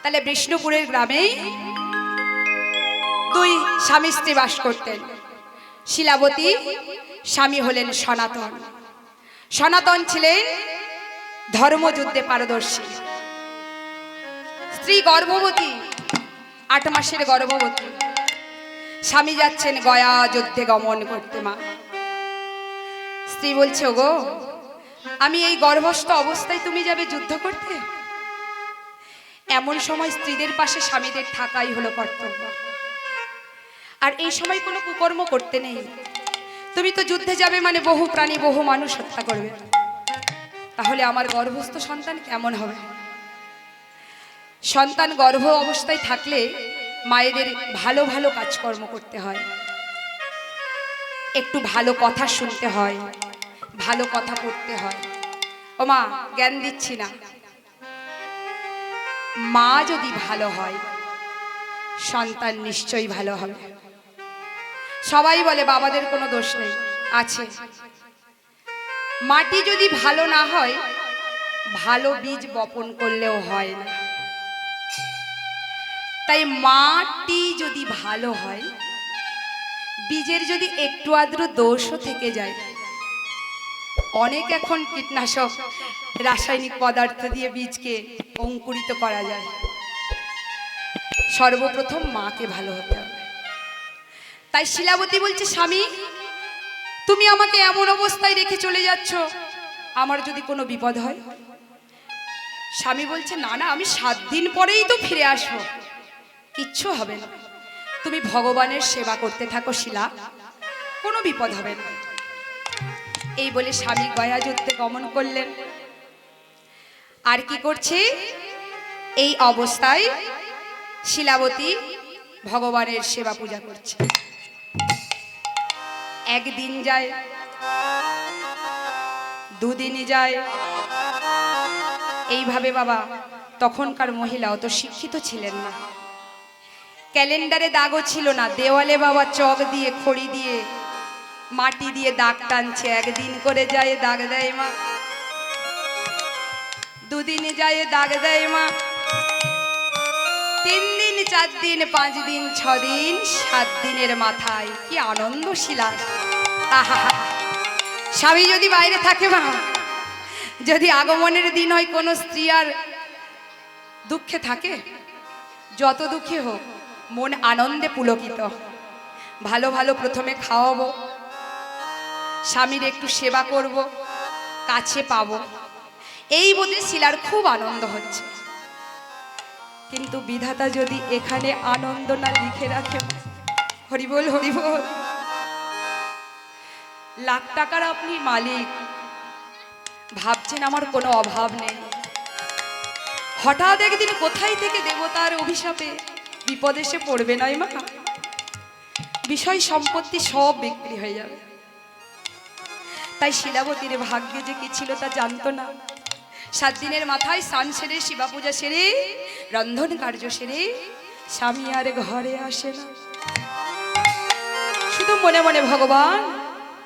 তাহলে বিষ্ণুপুরের গ্রামেই দুই স্বামী স্ত্রী বাস করতেন। শিলাবতী স্বামী হলেন সনাতন। সনাতন ছিলেন ধর্মযুদ্ধে পারদর্শী। স্ত্রী গর্ভবতী, 8 মাসের গর্ভবতী। স্বামী যাচ্ছেন গয়া যুদ্ধে গমন করতে। মা স্ত্রী বলছে, ওগো আমি এই গর্ভস্থ অবস্থায় তুমি যাবে যুদ্ধ করতে? এমন সময় স্ত্রীদের পাশে স্বামীদের থাকাই হলো কর্তব্য। আর এই সময় কোনো কুকর্ম করতে নেই। তুমি তো যুদ্ধে যাবে মানে বহু প্রাণী বহু মানুষ হত্যা করবে, তাহলে আমার গর্ভস্থ সন্তান কেমন হবে? সন্তান গর্ভ অবস্থায় থাকলে মায়েদের ভালো ভালো কাজকর্ম করতে হয়, একটু ভালো কথা শুনতে হয়, ভালো কথা পড়তে হয়। ও মা, জ্ঞান দিচ্ছি না, মা যদি ভালো হয় সন্তান নিশ্চয়ই ভালো হবে। সবাই বলে বাবাদের কোনো দোষ নেই, আছে। মাটি যদি ভালো না হয় ভালো বীজ বপন করলেও হয় না। তাই মাটি যদি ভালো হয়, বীজের যদি একটু আদ্র দোষও থেকে যায়, অনেক এখন কীটনাশক রাসায়নিক পদার্থ দিয়ে বীজকে অঙ্কুরিত করা যায়। সর্বপ্রথম মাকে ভালো হতে হবে। তাই শিলাবতী বলছে, স্বামী তুমি আমাকে এমন অবস্থায় রেখে চলে যাচ্ছ, আমার যদি কোনো বিপদ হয়? স্বামী বলছে, না না, আমি 7 দিন পরেই তো ফিরে আসবো, কিচ্ছু হবে না, তুমি ভগবানের সেবা করতে থাকো শিলা, কোনো বিপদ হবে না। এই বলে স্বামী গয়া যুদ্ধে গমন করলেন। আর কি করছে? এই অবস্থায় শিলাবতী ভগবানের সেবা পূজা করছে। একদিন যায়, 2 দিন যায়, এইভাবে বাবা তখনকার মহিলা অত শিক্ষিত ছিলেন না, ক্যালেন্ডারে দাগও ছিল না, দেওয়ালে বাবা চক দিয়ে খড়ি দিয়ে মাটি দিয়ে দাগ টানছে। 1 দিন করে যায় দাগ দেয় মা, 2 দিনে যায় দাগ দেয় মা, 3 দিন 4 দিন 5 দিন 6 দিন 7 দিনের মাথায় কি আনন্দ শিলা। স্বামী যদি বাইরে থাকে মা, যদি আগমনের দিন হয়, কোনো স্ত্রী আর দুঃখে থাকে? যত দুঃখে হোক মন আনন্দে পুলকিত। ভালো ভালো প্রথমে খাওয়াবো, স্বামীর একটু সেবা করব, কাছে পাবো, এই বোধে শিলার খুব আনন্দ হচ্ছে। কিন্তু বিধাতা যদি এখানে আনন্দ না লিখে রাখে, হরিবোল হরিবোল, লাখ টাকার আপনি মালিক, ভাবছেন আমার কোনো অভাব নেই, হঠাৎ একদিন কোথায় থেকে দেবতার অভিশাপে বিপদ এসে পড়বে নয় মা, বিষয় সম্পত্তি সব বিক্রি হয়ে যাবে। তাই শিলাবতীর ভাগ্যে যে কি ছিল তা জানতো না। 7 দিনের মাথায় স্নান সেরে, শিবা পূজা সেরে, রন্ধন কার্য সেরে স্বামী আর ঘরে আসে না, শুধু মনে মনে ভগবান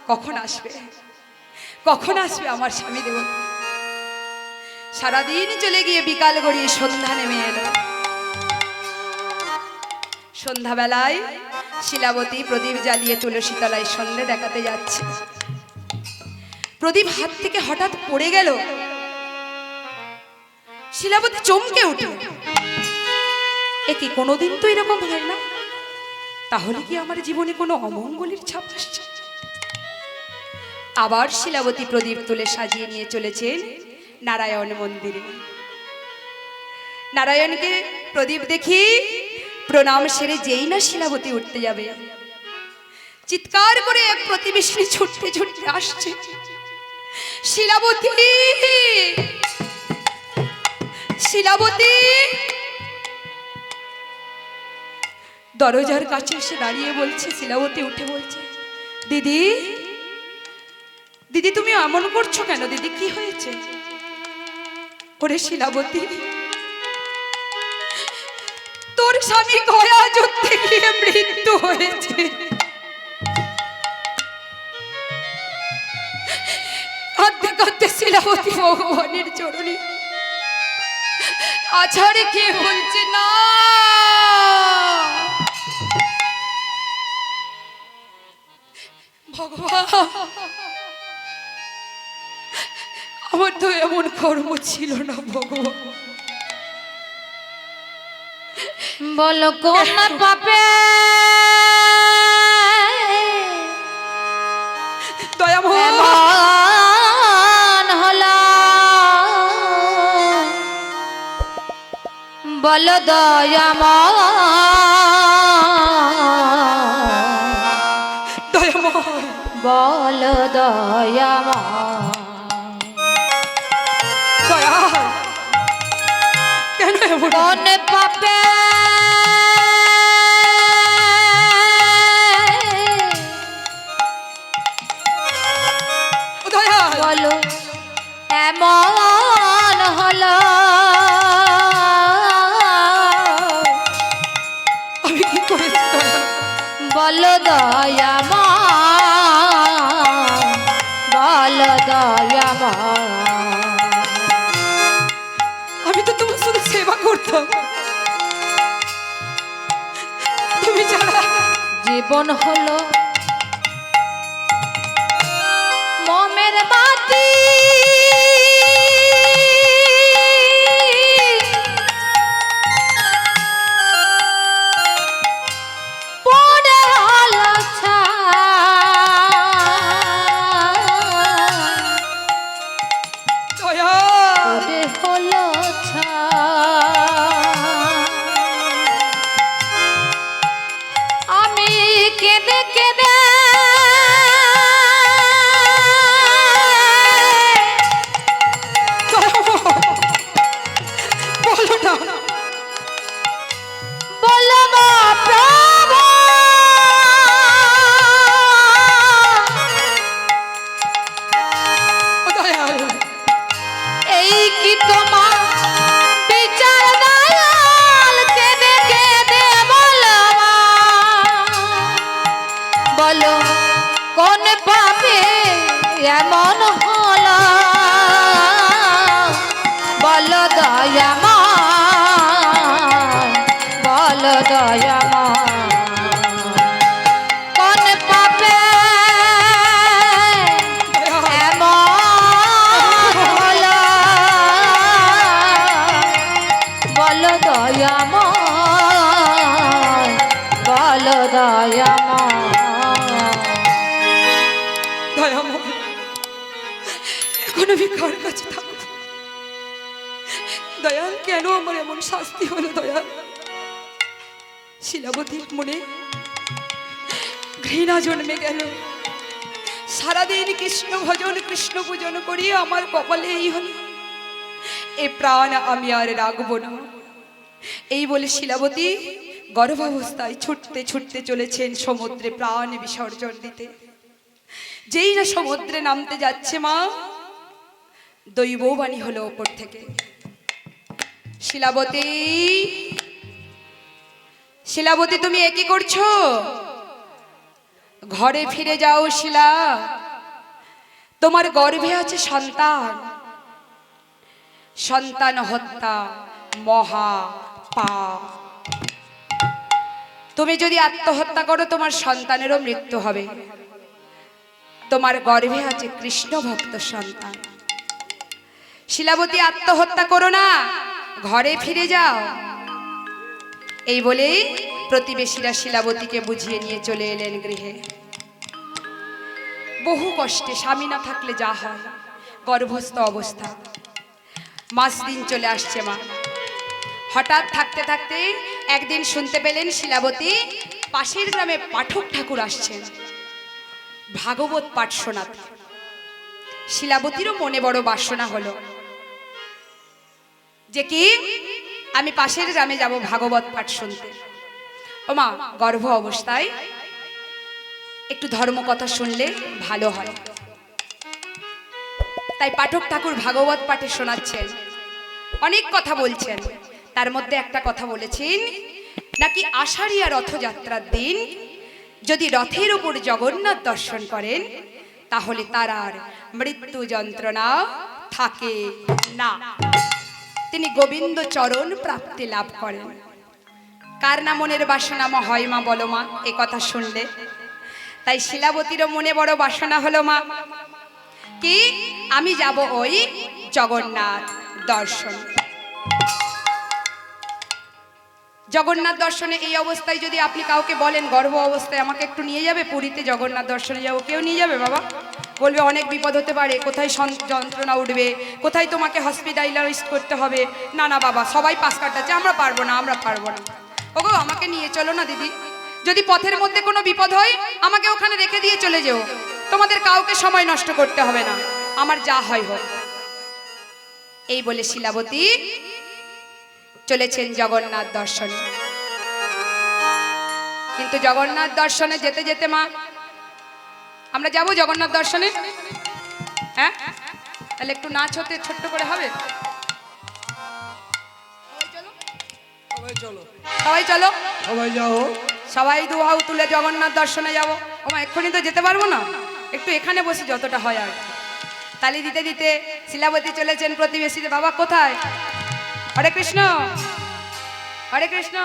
কখন আসবে, কখন আসবে আমার স্বামী দেবতা। সারাদিন চলে গিয়ে বিকাল গড়িয়ে সন্ধ্যা নেমে এলো। সন্ধ্যাবেলায় শিলাবতী প্রদীপ জ্বালিয়ে তুলসী তলায় সন্ধ্যে দেখাতে যাচ্ছে। প্রদীপ হাত থেকে হঠাৎ পড়ে গেল। শিলাবতী চমকে উঠল, এ কি, কোনোদিন তো এরকম হয় না, তাহলে কি আমার জীবনে কোনো অমঙ্গলের ছাপ আসছে? আবার শিলাবতী প্রদীপ তুলে সাজিয়ে নিয়ে চলেছেন নারায়ণ মন্দিরে। নারায়ণকে প্রদীপ দেখি প্রণাম সেরে যেই না শিলাবতী উঠতে যাবে, চিৎকার করে এক প্রতিবেশী ছুটতে ছুটতে আসছে, শিলাবতী, শিলাবতী। দরজার কাছে এসে দাঁড়িয়ে বলছে, শিলাবতী উঠে বলছে, দিদি, দিদি তুমি এমন করছো কেন? দিদি কি হয়েছে? ওরে শিলাবতী, তোর স্বামী গয়া যুদ্ধে গিয়ে মৃত্যু হয়েছে। কাঁদতে কাঁদতে শিলাবতী ভগবানের চরণে আছাড়ে খেয়ে বলছে, না আমার তো এমন কর্ম ছিল না ভগবান। বলো কোন পাপে দয়াময় এমন হলো, বলো দয়াময় দয়াময় বলো দয়াময়। দয়াল কেন এমন? কোন পাপে দয়াল বলো এমন হলো, আমি কি করেছি দয়াল? বলো দয়াময় বলো দয়াময়। আমি তো তোমার শুধু সেবা করতাম, তুমি ছাড়া জীবন হলো মোমের বাতি, পড়ে হলো ছাই, দয়াল পড়ে হলো ছাই। আমি কেঁদে কেঁদে বলো না বলবো প্রভু ও দয়াল এই কি তোমার বিচার দয়াল, কেঁদে কেঁদে বলবো, বলো কোন পাপে এমন হলো, বলো দয়াময় বলো দয়াময়। কোন পাপে এমন হলো, বলো দয়াময় বলো দয়াময়। দয়াময় এখন আমি কার কাছে থাকবো? দয়াল কেন আমার এমন শাস্তি হলো? দয়াল শিলাবতীর মনে ঘৃণা জন্মে গেল। সারাদিন কৃষ্ণ ভজন কৃষ্ণ পূজন করি, আমার কপালে এই হলো। এ প্রাণ আমি আর রাখবো না। এই বলে শিলাবতী গর্ভাবস্থায় ছুটতে ছুটতে চলেছেন সমুদ্রে প্রাণ বিসর্জন দিতে। যেই না সমুদ্রে নামতে যাচ্ছে মা, দৈববাণী হলো ওপর থেকে, শিলাবতী শিলাবতী তুমি এ কি করছো? ঘরে ফিরে যাও শিলা, তোমার গর্ভে আছে সন্তান। সন্তান হত্যা মহা পাপ। তুমি যদি আত্মহত্যা করো তোমার সন্তানেরও মৃত্যু হবে। তোমার গর্ভে আছে কৃষ্ণ ভক্ত সন্তান। শিলাবতী আত্মহত্যা করো না, ঘরে ফিরে যাও। এই বলেই প্রতিবেশীরা শিলাবতীকে বুঝিয়ে নিয়ে চলে এলেন গৃহে। বহু কষ্টে, স্বামী না থাকলে যা হয়, গর্ভস্থ অবস্থা, মাস দিন চলে আসছে মা। হঠাৎ থাকতে থাকতে একদিন শুনতে পেলেন শিলাবতী পাশের গ্রামে পাঠক ঠাকুর আসছেন ভাগবত পাঠ শোনাতে। শিলাবতীরও মনে বড় বাসনা হলো যে কি আমি পাশের গ্রামে যাব ভাগবত পাঠ শুনতে। ও মা, গর্ভ অবস্থায় একটু ধর্ম কথা শুনলে ভালো হয়। তাই পাঠক ঠাকুর ভাগবত পাঠে শোনাচ্ছেন, অনেক কথা বলছেন। তার মধ্যে একটা কথা বলেছেন নাকি আষাঢ়িয়া রথযাত্রার দিন যদি রথের উপর জগন্নাথ দর্শন করেন তাহলে তার আর মৃত্যু যন্ত্রণা থাকে না, তিনি গোবিন্দ চরণ প্রাপ্তি লাভ করেন। কার না মনের বাসনা মা হয় মা, বলো মা এ কথা শুনলে? তাই শিলাবতীরও মনে বড় বাসনা হলো মা, কি আমি যাব ওই জগন্নাথ দর্শন। জগন্নাথ দর্শনে এই অবস্থায় যদি আপনি কাউকে বলেন গর্ভ অবস্থায় আমাকে একটু নিয়ে যাবে পুরীতে জগন্নাথ দর্শনে যাবো, কেউ নিয়ে যাবে বাবা? বলবে অনেক বিপদ হতে পারে, কোথায় যন্ত্রণা উঠবে, কোথায় তোমাকে হসপিটালাইজ করতে হবে। না না বাবা, সবাই পাশ কাটাচ্ছে, আমরা পারবো না, আমরা পারবো না। ওগো আমাকে নিয়ে চলো না দিদি, যদি পথের মধ্যে কোনো বিপদ হয় আমাকে ওখানে রেখে দিয়ে চলে যেও, তোমাদের কাউকে সময় নষ্ট করতে হবে না, আমার যা হয় হোক। এই বলে শিলাবতী চলেছেন জগন্নাথ দর্শনে। কিন্তু জগন্নাথ দর্শনে যেতে যেতে মা, আমরা যাব জগন্নাথ দর্শনে, হ্যাঁ তাহলে একটু নাচ হতে ছোট্ট করে হবে। সবাই চলো, সবাই যাও, সবাই দুহাউ তুলে জগন্নাথ দর্শনে যাব। ওমা এক্ষুনি তো যেতে পারবো না, একটু এখানে বসি যতটা হয় আর। তালি দিতে দিতে শিলাবতী চলেছেন প্রতিবেশীতে। বাবা কোথায়? হরে কৃষ্ণ, হরে কৃষ্ণ।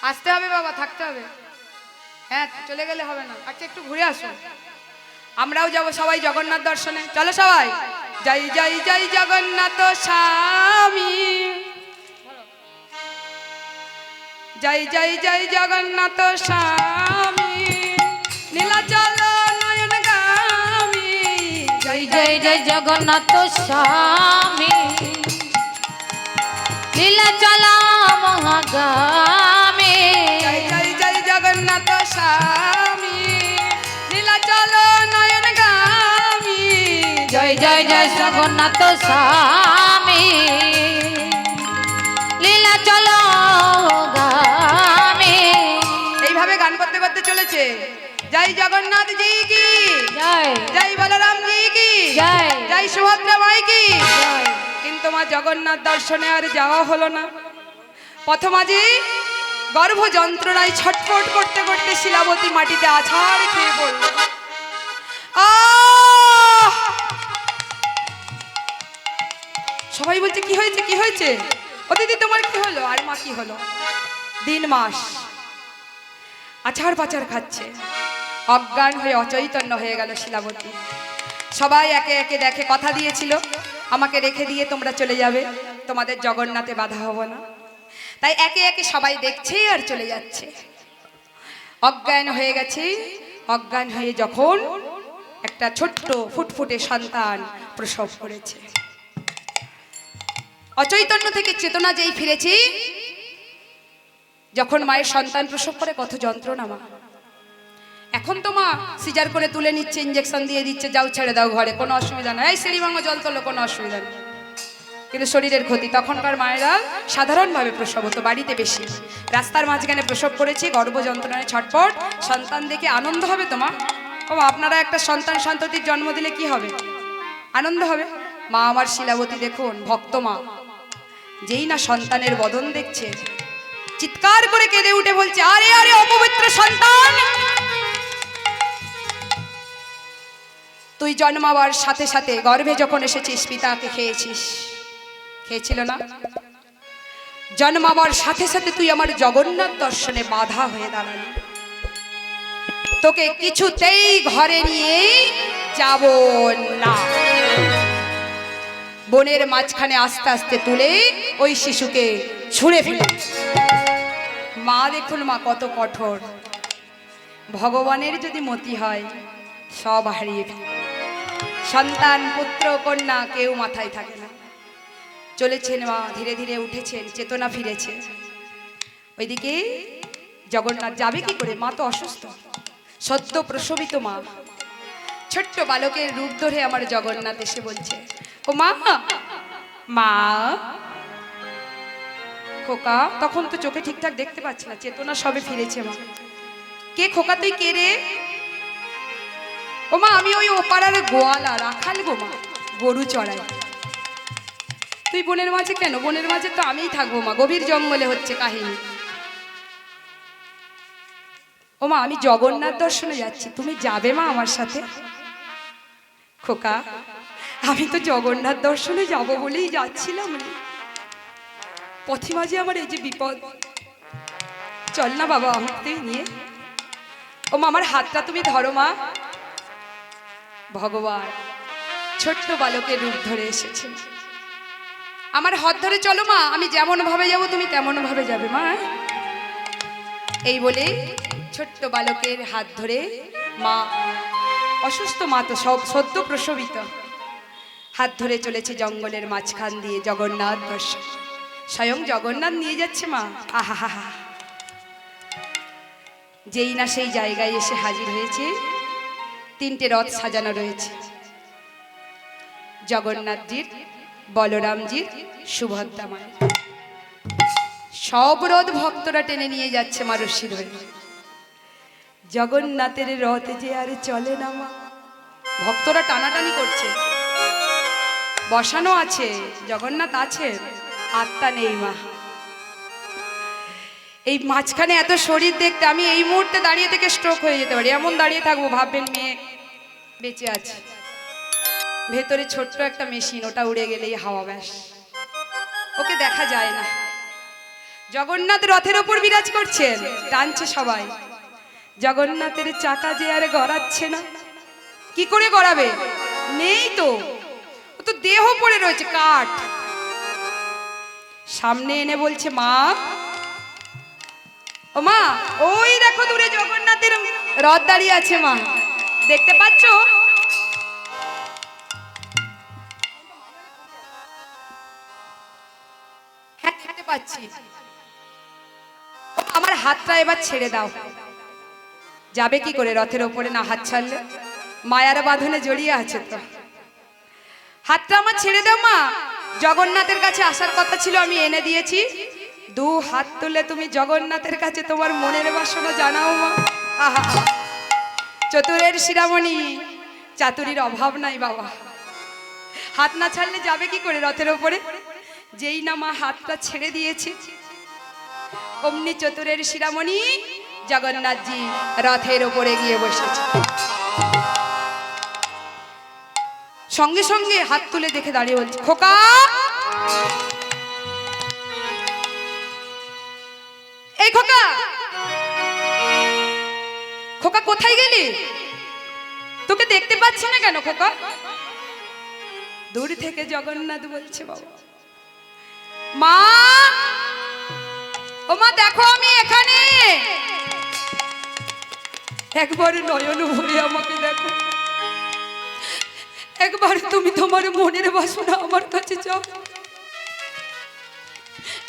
আসতে হবে বাবা, থাকতে হবে, হ্যাঁ চলে গেলে হবে না। আচ্ছা একটু ঘুরে আসো, আমরাও যাব সবাই জগন্নাথ দর্শনে। চলো সবাই, জয় জয় জয় জগন্নাথ স্বামী, জয় জয় জয় জগন্নাথ স্বামী, নীলাচল নয়ন গামী, জয় জয় জয় জগন্নাথ স্বামী, লীলা চলা মহাগামী, জয় জয় জয় জগন্নাথ স্বামী, নীলাচল নয়ন গামী, জয় জয় জয় জগন্নাথ স্বামী, লীলা চলো গামী। এইভাবে গান করতে করতে চলেছে। জয় জগন্নাথ জি কি জয় জয়, বলরাম জি কি জয়, জয়, সুভদ্রা মাই কি জয়। কিন্তু মা জগন্নাথ দর্শনে আর যাওয়া হলো না। প্রথমাজি গর্ভ যন্ত্রণায় ছটফট করতে করতে শিলাবতী মাটিতে আছাড় খেয়ে পড়ল। আহ! সবাই বলছে কি হয়েছে, কি হয়েছে? ও দিদি তোমার কি হলো? আর মা কি হলো? দিন মাস আছাড় পাচাড় খাচ্ছে, অজ্ঞান হয়ে অচৈতন্য হয়ে গেল শিলাবতী। সবাই একে একে দেখে, কথা দিয়েছিল আমাকে রেখে দিয়ে তোমরা চলে যাবে, তোমাদের জগন্নাথে বাধা হব না। তাই একে একে সবাই দেখছে আর চলে যাচ্ছে। অজ্ঞান হয়ে গেছে, অজ্ঞান হয়ে যখন একটা ছোট্ট ফুটফুটে সন্তান প্রসব করেছে, অচৈতন্য থেকে চেতনা যেই ফিরেছি, যখন মায়ের সন্তান প্রসব করে কত যন্ত্রণা মা। এখন তো মা সিজার করে তুলে নিচ্ছে, ইঞ্জেকশন দিয়ে দিচ্ছে, যাও ছেড়ে দাও ঘরে, কোনো অসুবিধা নাই, এই সিঁড়ি ভাঙা জল তোলো, কোনো অসুবিধা নেই। কিন্তু শরীরের ক্ষতি। তখনকার মায়েরা সাধারণভাবে প্রসব হতো, বাড়িতে বেশি। রাস্তার মাঝখানে প্রসব করেছি, গর্ভ যন্ত্রণায় ছটপট, সন্তান দেখে আনন্দ হবে তোমা। ও আপনারা একটা সন্তান সন্ততির জন্ম দিলে কি হবে? আনন্দ হবে। মা আমার শিলাবতী দেখুন, ভক্ত মা, যেই না সন্তানের বদন দেখছে, চিৎকার করে কেঁদে উঠে বলছে, আরে আরে অপবিত্র সন্তান, তুই জন্মাবার সাথে সাথে গর্ভে যখন এসেছিস পিতাকে খেয়েছিস, খেয়েছিল না? জন্মাবার সাথে সাথে তুই আমার জগন্নাথ দর্শনে বাধা হয়ে দাঁড়ালি, তোকে কিছুতেই ঘরে নিয়ে যাব না। বনের মাঝখানে আস্তে আস্তে তুলে ওই শিশুকে ছুঁড়ে ফেলে। মা দেখুন মা কত কঠোর। ভগবানের যদি মতি হয় সব হারিয়ে ফেলে, সন্তান পুত্র কন্যা কেউ মাথায় থাকে না। চলেছেন মা, ধীরে ধীরে উঠেছেন, চেতনা ফিরেছে। ওইদিকে জগন্নাথ যাবে কি করে? মা তো অসুস্থ, সদ্য প্রসবিত মা। ছোট্ট বালকের রূপ ধরে আমার জগন্নাথ এসে বলছে, ও মা, মা, খোকা। তখন তো চোখে ঠিকঠাক দেখতে পাচ্ছি না, চেতনা সবে ফিরেছে মা। কে খোকা, তুই কে রে? ও মা, আমি ওই ওপাড়ার গোয়ালা, রাখাল গো মা, গরু চড়াই। তুই বনের মাঝে কেন? বনের মাঝে তো আমিই থাকবো মা, গভীর জঙ্গলে হচ্ছে কাহিনী। ও মা, আমি জগন্নাথ দর্শনে যাচ্ছি, তুমি যাবে মা আমার সাথে? খোকা, আমি তো জগন্নাথ দর্শনে যাব বলেই যাচ্ছিলাম রে, পথে মাঝে আমার এই যে বিপদ। চল না বাবা আমাকে নিয়ে। ও মা, আমার হাতটা তুমি ধরো মা। ভগবান ছোট্ট বালকের রূপ ধরে এসেছে। আমার হাত ধরে চলো মা, আমি যেমন ভাবে যাব তুমি তেমন ভাবে যাবে মা। এই বলে ছোট্ট বালকের হাত ধরে মা, অসুস্থ মা তো সব সদ্য প্রসবিত, হাত ধরে চলেছে জঙ্গলের মাঝখান দিয়ে জগন্নাথ দর্শন। স্বয়ং জগন্নাথ নিয়ে যাচ্ছে মা। আহা হা হা। যেই না সেই জায়গায় এসে হাজির হয়েছে, তিনটে রথ সাজানো রয়েছে, জগন্নাথজির, বলরামজির, সুভদ্রা মায়ের। সব রথ ভক্তরা টেনে নিয়ে যাচ্ছে মা রশ্মি ধরে। জগন্নাথের রথ যে আর চলে না মা, ভক্তরা টানাটানি করছে। বসানো আছে জগন্নাথ, আছে আত্মা নেই মা। এই মাঝখানে এত শরীর দেখতে আমি এই মুহূর্তে দাঁড়িয়ে থেকে স্ট্রোক হয়ে যেতে পারি, এমন দাঁড়িয়ে থাকবো। ভাববেন মেয়ে বেঁচে আছে, ভেতরে ছোট্ট একটা মেশিন, ওটা উড়ে গেলেই হাওয়া ব্যাস, ওকে দেখা যায় না। জগন্নাথ রথের ওপর বিরাজ করছেন, টানছে সবাই। জগন্নাথের চাকা যে আর গড়াচ্ছে না। কি করে গড়াবে? নেই তো, ও তো দেহ পড়ে রয়েছে কাঠ। সামনে এনে বলছে মা, ও মা, ওই দেখো দূরে জগন্নাথের রথ দাঁড়িয়ে আছে মা, দেখতে পাচ্ছ? হ্যাঁ দেখতে পাচ্ছি। আমার হাতটা এবার ছেড়ে দাও। যাবে কি করে রথের ওপরে না হাত ছাড়লে? মায়ার বাঁধনে জড়িয়ে আছে তো। হাতটা আমার ছেড়ে দাও মা, জগন্নাথের কাছে আসার কথা ছিল, আমি এনে দিয়েছি। দু হাত তুলে তুমি জগন্নাথের কাছে তোমার মনের বাসনা জানাও মা। আহা, চতুরের শিরামণি, চাতুরীর অভাব নাই বাবা। হাত না ছাড়লে যাবে কি করে রথের ওপরে? যেই না মা হাতটা ছেড়ে দিয়েছি, অমনি চতুরের শিরামণি জগন্নাথজি রথের ওপরে গিয়ে বসেছে। সঙ্গে সঙ্গে হাত তুলে দেখে দাঁড়িয়ে বলছে, খোকা, এই খোকা, খোকা কোথায় গেলি? তোকে দেখতে পাচ্ছি না কেন খোকা? দূর থেকে জগন্নাথ বলছে, বাবা মা, ও মা দেখো আমি এখানে। একবার নয়ন ভরে আমাকে দেখো, একবার তুমি তোমার মনের বাসনা আমার কাছে যাও।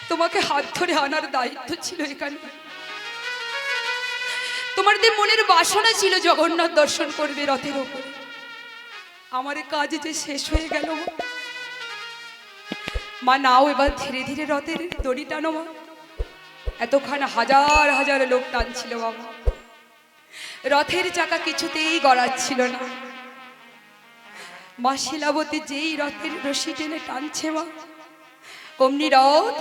তোমাকে হাত ধরে আনার দায়িত্ব ছিল এখানে। তোমার যে মনের বাসনা ছিল জগন্নাথ দর্শন করবে রথের উপরে, আমার কাজ যে শেষ হয়ে গেল মা। নাও এবার ধীরে ধীরে রথের দড়ি টানো মা। এতক্ষণ হাজার হাজার লোক টানছিল বাবা, রথের চাকা কিছুতেই গড়াচ্ছিল না। মা শিলাবতী যেই রথের রশি টেনে টানছে মা, অমনি রথ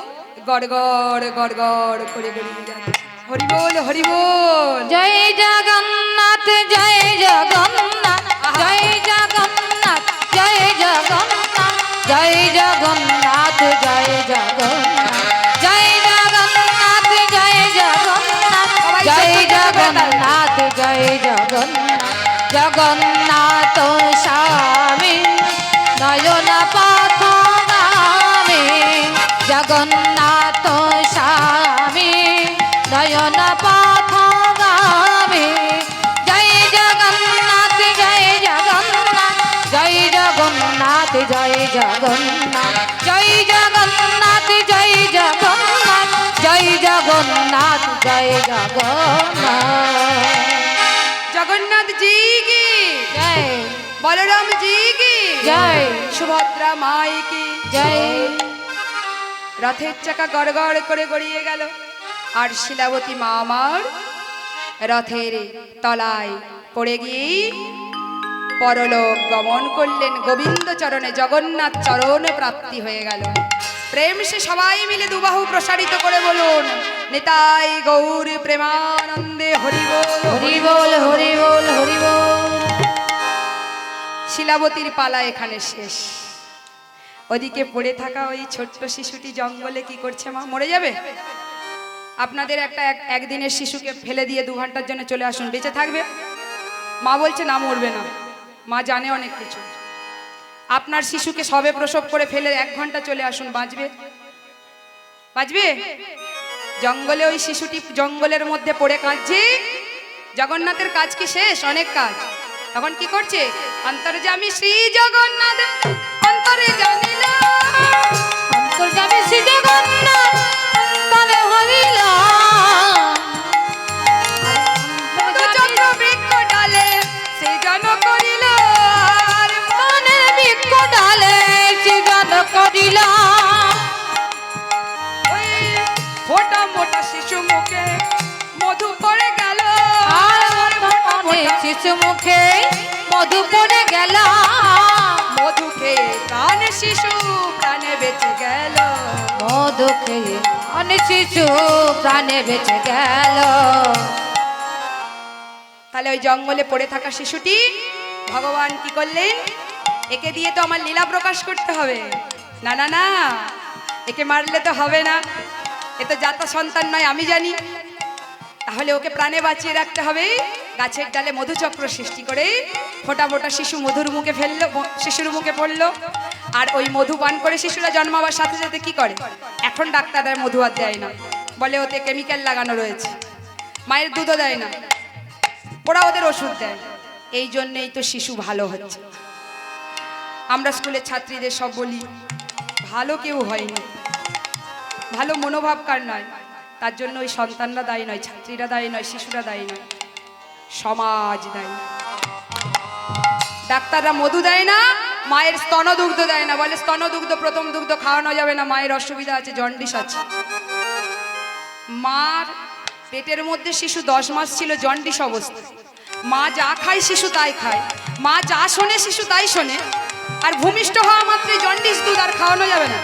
গড়গড় গড়গড় করে গড়িয়ে যাচ্ছে। হরি বল, হরি বল। জয় জগন্নাথ, জয় জগন্নাথ, জয় জগন্নাথ, জয় জগন্নাথ, জয় জগন্নাথ, জয় জগন্নাথ, জয় জগন্নাথ, জয় জগন্নাথ, জয় জগন্নাথ, জয় জগন্নাথ, জগন্নাথ স্বামী নয়ন পথগামী, জগন্নাথ স্বামী নয়ন পথগামী, জয় জগন্নাথ, জয় জগন্নাথ, জয় জগন্নাথ, জয় জগন্নাথ, জয় জগন্নাথ, জয় জগন্নাথ, জয় জগন্নাথ, জয় জগন্নাথ। জগন্নাথ জি কি জয়, বলরাম জি কি জয়, সুভদ্রা মাই কি জয়। রথের চাকা গড়গড় করে গড়িয়ে গেল, আর শিলাবতী মা আমার রথের তলায় পড়ে গিয়ে পরলোক গমন করলেন। গোবিন্দ চরণে, জগন্নাথ চরণে প্রাপ্তি হয়ে গেল। প্রেম সে সবাই মিলে দুবাহু প্রসারিত করে বলুন, নিতাই গৌর প্রেমানন্দে হরি বল, হরি বল, হরি বল, হরি বল। শিলাবতীর পালা এখানে শেষ। ওদিকে পড়ে থাকা ওই ছোট্ট শিশুটি জঙ্গলে কি করছে মা? মরে যাবে? আপনাদের একদিনের শিশুকে ফেলে দিয়ে 2 ঘন্টার জন্য চলে আসুন, বেঁচে থাকবে? মা বলছে না, মরবে না। মা জানে অনেক কিছু। আপনার শিশুকে সবে প্রসব করে ফেলে 1 ঘন্টা চলে আসুন, বাঁচবে? বাঁচবে? জঙ্গলে ওই শিশুটি জঙ্গলের মধ্যে পড়ে কাঁদছে। জগন্নাথের কাজ কি শেষ? অনেক কাজ। তখন কি করছে? অন্তর্যামী শ্রী জগন্নাথ অন্তরে জানিলা, অন্তর্যামী শ্রী জগন্নাথ অন্তরে হরিলা, চক্র বৃক্ষ ডালে সৃজন করিল, আর মনের বৃক্ষ ডালে সৃজন করিলা। ওই ফোটা মোটা শিশু মুখে মধু পড়ে গেল, আর মনে শিশু মুখে মধু পড়ে গেল, মধু খেয়ে প্রাণ শিশু প্রাণে বেঁচে গেল। মধু খেয়ে অনেক শিশু প্রাণে বেঁচে গেল। তাহলে ওই জঙ্গলে পড়ে থাকা শিশুটি ভগবান কি করলেন? একে দিয়ে তো আমার লীলা প্রকাশ করতে হবে। না না না, একে মারলে তো হবে না, এ তো জাতা সন্তান নয়, আমি জানি। তাহলে ওকে প্রাণে বাঁচিয়ে রাখতে হবে। গাছের ডালে মধুচক্র সৃষ্টি করে ফোটা ফোটা শিশু মধুর মুখে ফেললো, শিশুর মুখে পড়লো। আর ওই মধু পান করে শিশুরা জন্মাবার সাথে সাথে কি করে? এখন ডাক্তাররা মধু আর দেয় না, বলে ওতে কেমিক্যাল লাগানো রয়েছে। মায়ের দুধও দেয় না, ওরা ওদের ওষুধ দেয়। এই জন্যেই তো শিশু ভালো হচ্ছে। আমরা স্কুলের ছাত্রীদের সব বলি, ভালো কেউ হয়নি, ভালো মনোভাব কার নয়, তার জন্য ওই সন্তানরা দায়ী নয়, ছাত্রীরা দায়ী নয়, শিশুরা দায়ী নয়, সমাজ দায়ী। ডাক্তাররা মধু দেয় না, মায়ের স্তনদুগ্ধ দেয় না, বলে স্তনদুগ্ধ প্রথম দুগ্ধ খাওয়ানো যাবে না, মায়ের অসুবিধা আছে, জন্ডিস আছে। মার পেটের মধ্যে শিশু 10 মাস ছিল জন্ডিস অবস্থা। মা যা খায় শিশু তাই খায়, মা যা শোনে শিশু তাই শোনে। আর ভূমিষ্ঠ হওয়া মাত্রই জন্ডিস দুধ আর খাওয়ানো যাবে না,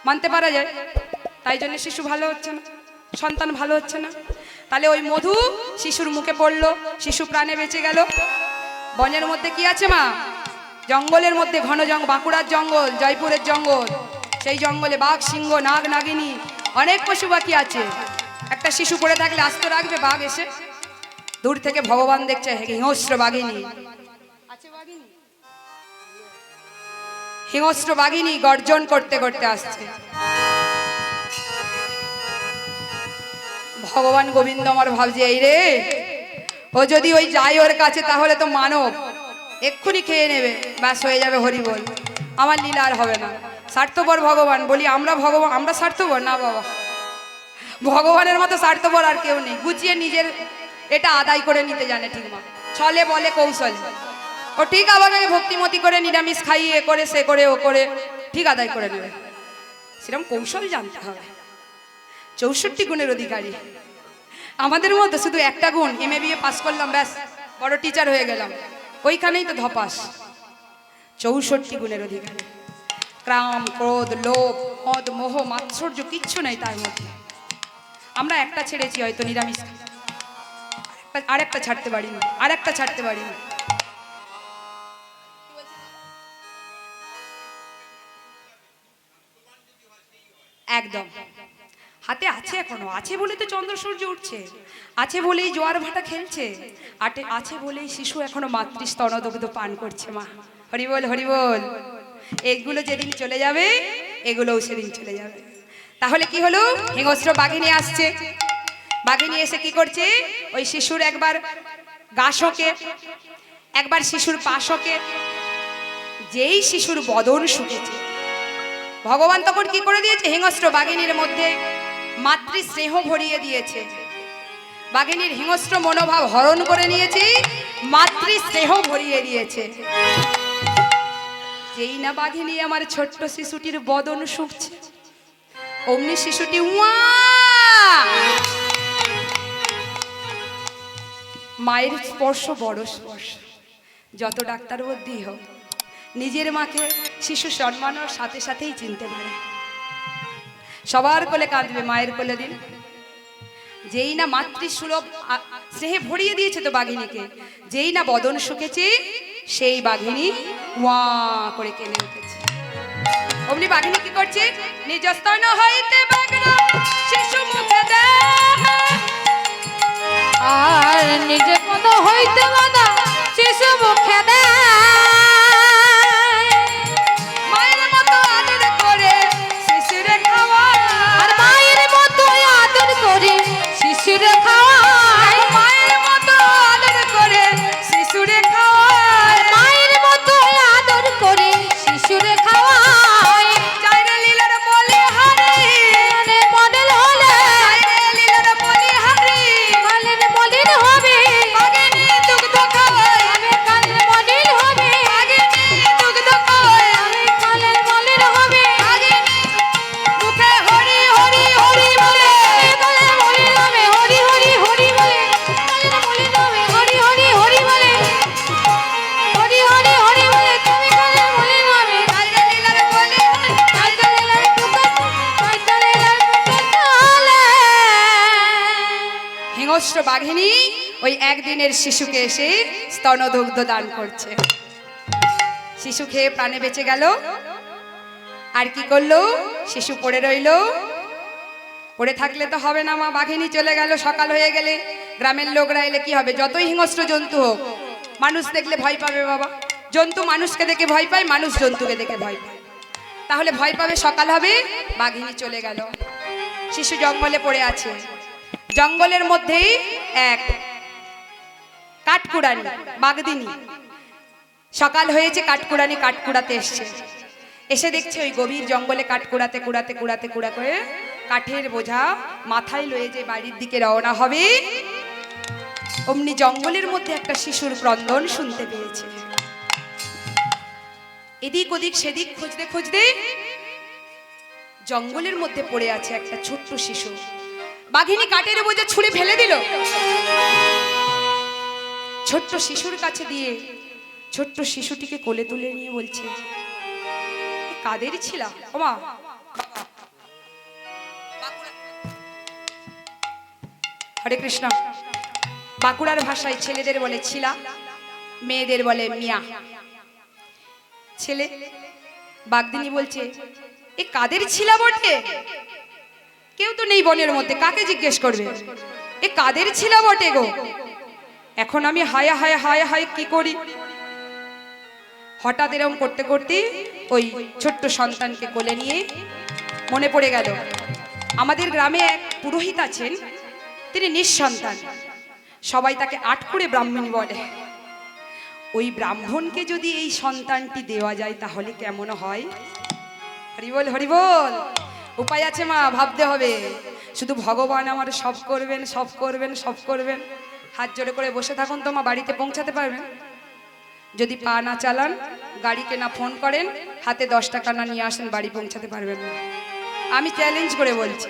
মানতে পারা যায়? তাই জন্য শিশু ভালো হচ্ছে না, সন্তান ভালো হচ্ছে না। তাহলে ওই মধু শিশুর মুখে পড়লো, শিশু প্রাণে বেঁচে গেল। বনের মধ্যে কি আছে মা? জঙ্গলের মধ্যে, ঘন জঙ্গল, বাঁকুড়ার জঙ্গল, জয়পুরের জঙ্গল, সেই জঙ্গলে বাঘ, সিংহ, নাগ, নাগিনী, অনেক পশু পাখি আছে। একটা শিশু পড়ে থাকলে আস্ত রাখবে বাঘ এসে? দূর থেকে ভগবান দেখছে হিংস্র বাঘিনী, হিংস্র বাঘিনী গর্জন করতে করতে আসছে। ভগবান গোবিন্দ আমার ভাবছে, এই রে, ও যদি ওই যায় ওর কাছে তাহলে তো মানব এক্ষুনি খেয়ে নেবে, ব্যাস হয়ে যাবে হরি বল, আমার লীলা আর হবে না। স্বার্থপর ভগবান। বলি আমরা ভগবান, আমরা স্বার্থপর না বাবা, ভগবানের মতো স্বার্থপর আর কেউ নেই। গুছিয়ে নিজের এটা আদায় করে নিতে জানে ঠিক মা, ছলে বলে কৌশলে। ও ঠিক আমাকে ভক্তিমতি করে নিরামিষ খাইয়ে এ করে সে করে ও করে ঠিক আদায় করে নেবে, সেরকম কৌশল জানতে হবে। 64 গুণের অধিকারী। আমাদের মধ্যে শুধু একটা গুণ, MA BA পাস করলাম, ব্যাস বড় টিচার হয়ে গেলাম, ওইখানেই তো ধপাস। 64 গুণের অধিকারী। কাম, ক্রোধ, লোভ, মদ, মোহ, মাৎসর্য কিচ্ছু নেই তার মধ্যে। আমরা একটা ছেড়েছি হয়তো, নিরামিষ, আর একটা ছাড়তে পারিনি, আর একটা ছাড়তে পারিনি। একদম হাতে আছে, এখনো আছে বলে তো চন্দ্র সূর্য উঠছে, আছে বলেই জোয়ার ভাটা খেলছে, আছে বলেই শিশু এখনো মাতৃস্তনদুগ্ধ পান করছে। মা হরি বল, হরি বল। এগুলো যেদিন চলে যাবে, এগুলোও সেদিন চলে যাবে। তাহলে কি হলো? হিংস্র বাঘিনী আসছে। বাঘিনী এসে কি করছে? ওই শিশুর একবার গাছকে, একবার শিশুর পাশকে। যেই শিশুর বদন শুকেছে, ভগবান তখন কি করে দিয়েছে? হিংস্র বাঘিনীর মধ্যে মাতৃ স্নেহ ভরিয়ে দিয়েছে। বাঘিনীর হিংস্র মনোভাব হরণ করে নিয়েছে, মাতৃ স্নেহ ভরিয়ে দিয়েছে। যেই না বাঘিনী আমার ছোট্ট শিশুটির বদন শুকছে, অমনি শিশুটি উয়া, মায়ের স্পর্শ বড় স্পর্শ। যত ডাক্তার বুদ্ধি হোক, নিজের মাকে শিশু জন্মানোর সাথে সাথেই চিনতে পারে। সবার কোলে কাঁদবে, মায়ের কোলে দিন। যেই না মাতৃসুলভ স্নেহে ভরিয়ে দিয়েছে তো বাঘিনীকে, যেই না বদন শুকেছে, সেই বাঘিনী ওয়া করে কেঁদে উঠেছে। অমনি বাঘিনী কি করছে? নিজ স্তন হইতে বাগনা শিশু মুখে দেয়, আর নিজে মতো হইতে বাধা শিশু মুখে দেয়। হিংস্র বাঘিনী ওই একদিনের শিশুকে এসে স্তনদুগ্ধ দান করছে। শিশু খেয়ে প্রাণে বেঁচে গেল। আর কি করলো? শিশু পড়ে রইল। পড়ে থাকলে তো হবে না মা, বাঘিনী চলে গেল। সকাল হয়ে গেলে গ্রামের লোকরা এলে কি হবে? যতই হিংস্র জন্তু হোক, মানুষ দেখলে ভয় পাবে বাবা। জন্তু মানুষকে দেখে ভয় পায়, মানুষ জন্তুকে দেখে ভয় পায়। তাহলে ভয় পাবে, সকাল হবে, বাঘিনী চলে গেল। শিশু জঙ্গলে পড়ে আছে। জঙ্গলের মধ্যেই এক কাঠকুড়ানি বাগদিনী, সকাল হয়েছে, কাঠকুড়ানি কাঠকুড়াতে এসছে। এসে দেখছে ওই গভীর জঙ্গলে কাঠ কুড়াতে কুড়াতে কুড়াতে কুড়া করে কাঠের বোঝা মাথায় লয়ে যে বাড়ির দিকে রওনা হবে, অমনি জঙ্গলের মধ্যে একটা শিশুর ক্রন্দন শুনতে পেয়েছে। এদিক ওদিক সেদিক খুঁজতে খুঁজতে জঙ্গলের মধ্যে পড়ে আছে একটা ছোট্ট শিশু। বাঘিনী কাঠের বোঝা ছুঁড়ে ফেলে দিল। ছোট্ট শিশুর কাছে দিয়ে ছোট্ট শিশুটিকে কোলে তুলে নিয়ে বলছে, কাদের ছিল ওমা? হরে কৃষ্ণ। বাঁকুড়ার ভাষায় ছেলেদের বলে ছিলা, মেয়েদের বলে মিয়া। ছেলে বাগদিনী বলছে, এ কাদের ছিলা বটে? কেউ তো নেই বনের মধ্যে, কাকে জিজ্ঞেস করবে? এ কাদের ছিলা বটে গো? এখন আমি হায় হায় হায় হায় কি করি? হঠাৎ এরকম করতে করতে ওই ছোট্ট সন্তানকে কোলে নিয়ে মনে পড়ে গেল, আমাদের গ্রামে এক পুরোহিত আছেন, তিনি নিঃসন্তান, সবাই তাকে আটকুড়ে ব্রাহ্মণী বলে। ওই ব্রাহ্মণকে যদি এই সন্তানটি দেওয়া যায় তাহলে কেমন হয়? হরিবল হরিবল। উপায় আছে মা, ভাবতে হবে। শুধু ভগবান আমার সব করবেন সব করবেন সব করবেন, হাত জোড়ে করে বসে থাকুন তো মা, বাড়িতে পৌঁছাতে পারবেন? যদি পা না চালান, গাড়িকে না ফোন করেন, হাতে 10 টাকা না নিয়ে আসেন, বাড়ি পৌঁছাতে পারবেন না। আমি চ্যালেঞ্জ করে বলছি,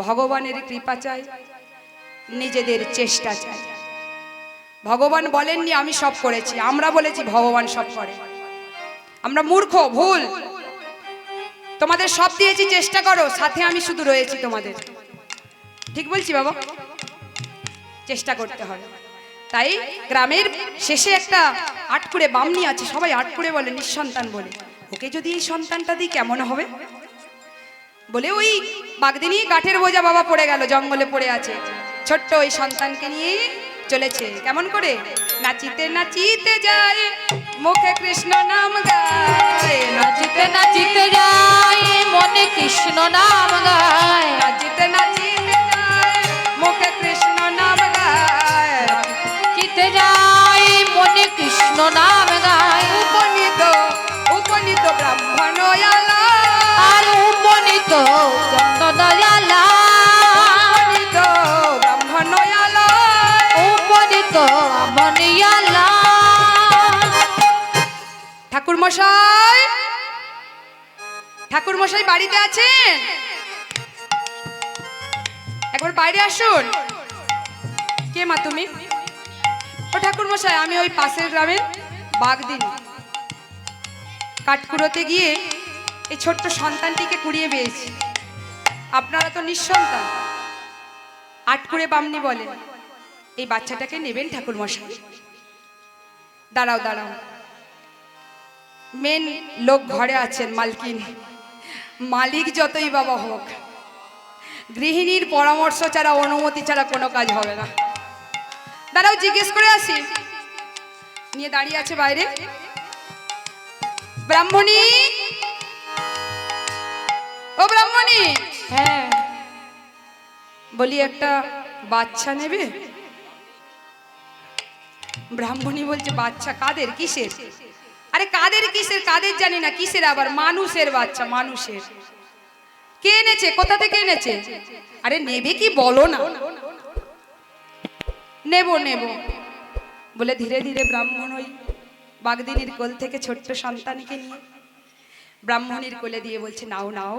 ভগবানের কৃপা চাই, নিজেদের চেষ্টা চাই। ভগবান বলেননি আমি সব করেছি, আমরা বলেছি ভগবান সব করে। আমরা মূর্খ, ভুল। তোমাদের সব দিয়েছি, চেষ্টা করো, সাথে আমি শুধু রয়েছি তোমাদের। ঠিক বলছি বাবা? চেষ্টা করতে হবে। তাই গ্রামের শেষে একটা আটকুড়ে বামনি আছে, সবাই আটকুড়ে বলে, নিঃসন্তান বলে। ওকে যদি এই সন্তানটা দিই কেমন হবে বলে ওই বাগদিনী কাঠের বোঝা বাবা পড়ে গেল, জঙ্গলে পড়ে আছে। ছোট্ট ওই সন্তানকে নিয়ে চলেছে। কেমন করে? নাচিতে নাচিতে যায়, মুখে কৃষ্ণ নাম গায়। নাচিতে নাচিতে যায়, মনে কৃষ্ণ নাম গায়। নাচিতে নাচিতে যায়, মুখে কৃষ্ণ নাম গায়। নাচিতে যায়, মনে কৃষ্ণ নাম গায়। উপনীত উপনীত ব্রাহ্মণ আলা, আর উপনীত চন্দ্রদয়ালা। উপনীত ব্রাহ্মণ আলা, উপনীত মনিয়ালা। ঠাকুর মশাই, ঠাকুর মশাই বাড়িতে আছেন? একবার বাইরে আসুন। কে মা তুমি? ও ঠাকুর মশাই, আমি ওই পাশের গ্রামের বাগদিনী। কাঠকুড়োতে গিয়ে এই ছোট্ট সন্তানটিকে কুড়িয়ে পেয়েছি। আপনারা তো নিঃসন্তান, আটকুড়ে বামনি বলে। এই বাচ্চাটাকে নেবেন ঠাকুর মশাই? দাঁড়াও দাঁড়াও, মেন লোক ঘরে আছেন, মালকিন। মালিক যতই বাবা হোক, গৃহিণীর পরামর্শ ছাড়া, অনুমতি ছাড়া কোনো কাজ হবে না। দাঁড়াও, জিজ্ঞেস করে আসি। নিয়ে দাঁড়িয়ে আছে বাইরে। ব্রাহ্মণী, ও ব্রাহ্মণী। হ্যাঁ বলি একটা বাচ্চা নেবে? ব্রাহ্মণী বলছে, বাচ্চা কাদের, কিসের? আরে কাদের কিসের, কাদের জানি না, কিসের আবার? মানুষের বাচ্চা, মানুষের। কে এনেছে, কোথা থেকে এনেছে? আরে নেবে কি বলো না। নেব নেব বলে ধীরে ধীরে ব্রাহ্মণ ওই বাগদিনীর কোল থেকে ছোট্ট সন্তানকে নিয়ে ব্রাহ্মণীর কোলে দিয়ে বলছে, নাও নাও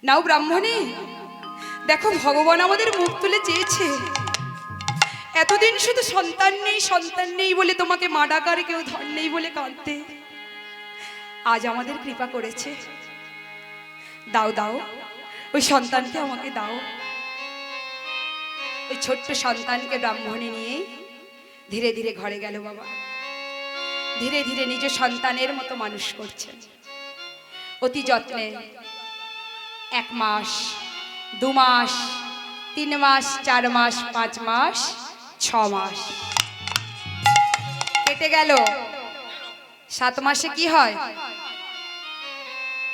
নাও ব্রাহ্মণী, দেখো ভগবান আমাদের মুখ তুলে চেয়েছে। এতদিন শুধু সন্তান নেই সন্তান নেই বলে তোমাকে মা ডাকার কেউ ধন নেই বলে কাঁদতে, আজ আমাদের কৃপা করেছে। দাও দাও, ওই সন্তানকে আমাকে দাও। ওই ছোট্ট সন্তানকে ব্রাহ্মণে নিয়ে ধীরে ধীরে ঘরে গেল বাবা। ধীরে ধীরে নিজ সন্তানের মতো মানুষ করছেন অতি যত্নে। 1 মাস, 2 মাস, 3 মাস, 4 মাস, 5 মাস, 6 মাস কেটে গেল। 7 মাসে কি হয়?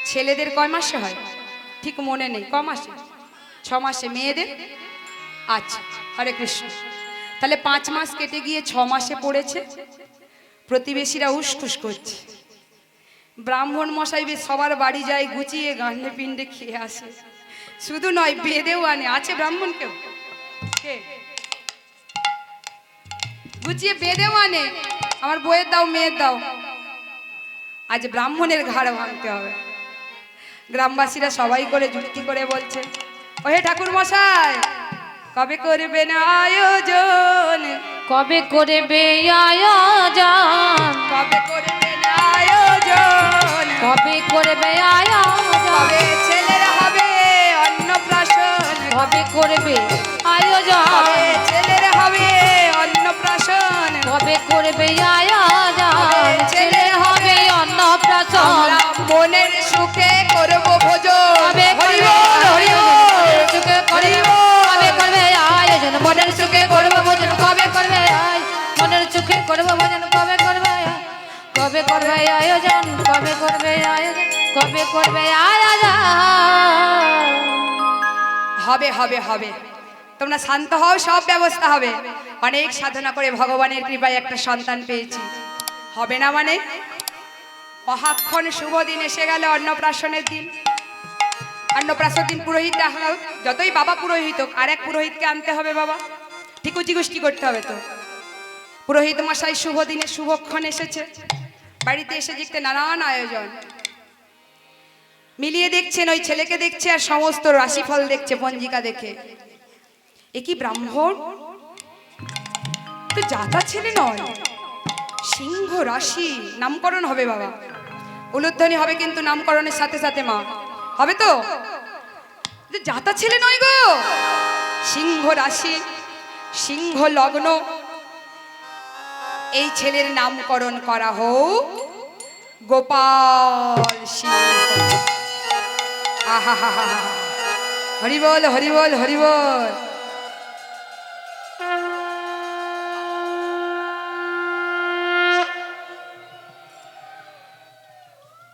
ছেলেদের কয় মাসে হয় ঠিক মনে নেই, ক মাসে? 6 মাসে। মেয়েদের? আচ্ছা, হরে কৃষ্ণ। তাহলে 5 মাস কেটে গিয়ে 6 মাসে পড়েছে। প্রতিবেশীরা উসখুস করছে। ব্রাহ্মণ মশাই বেশ সবার বাড়ি যায়, গুছিয়ে গান্ডে পিণ্ডে খেয়ে আসে। শুধু নয়, বেদেও আনে। আছে ব্রাহ্মণ কেউ? কে? গুছিয়ে বেদেও আনে। আমার বইয়ের দাও, মেয়ের দাও। আজ ব্রাহ্মণের ঘাড় ভাঙতে হবে। গ্রামবাসীরা সবাই করে যুক্তি করে বলছে, ওহে ঠাকুর মশাই, কবে করবেন আয়োজন? কবে করবে আয়োজন? কবে করবেন আয়োজন? কবে করবে আয়োজন? কবে ছেলের হবে অন্নপ্রাশন? কবে করবে আয়োজন? কবে ছেলের হবে অন্নপ্রাশন? কবে করবে আয়োজন? ছেলে হবে অন্নপ্রাশন। আমরা মনের সুখে করব ভোজন। কবে হরি করবে বল, হরি বল, মনের সুখে হরি করবে? বল। কবে করবে আয়োজন? মনের সুখে করব ভোজন। কবে করবে মনের সুখে করব ভোজন? কবে করবে কবে করবে আয়োজন? কবে করবে আয়োজন? কবে করবে আয়োজন? হবে হবে হবে, তোমরা শান্ত হও, সব ব্যবস্থা হবে। অনেক সাধনা করে ভগবানের কৃপায় একটা সন্তান পেয়েছি। হবে না মানে? মহাক্ষণ শুভ দিন এসে গেল, অন্নপ্রাশনের দিন। অন্নপ্রাশন দিন পুরোহিত দেখা হোক, যতই বাবা পুরোহিত হোক, আর এক পুরোহিতকে আনতে হবে বাবা, ঠিকুচি গোষ্ঠী করতে হবে। তো পুরোহিত মশাই শুভ দিনে শুভক্ষণ এসেছে। বাড়িতে এসে দেখতে নানান আয়োজন। মিলিয়ে দেখছেন, ওই ছেলেকে দেখছে আর সমস্ত রাশিফল দেখছে পঞ্জিকা দেখে। এ কি ব্রাহ্মণ? তো জাতা ছেলে নয়, সিংহ রাশি। নামকরণ হবে বাবা, উলুধ্বনি হবে, কিন্তু নামকরণের সাথে সাথে মা হবে। তো জাতা ছেলে নয় গো, সিংহ রাশি, সিংহ লগ্ন। এই ছেলের নামকরণ করা হোক গোপাল সিংহ। আহা হা হা, হরি বল, হরি বল, হরি বল।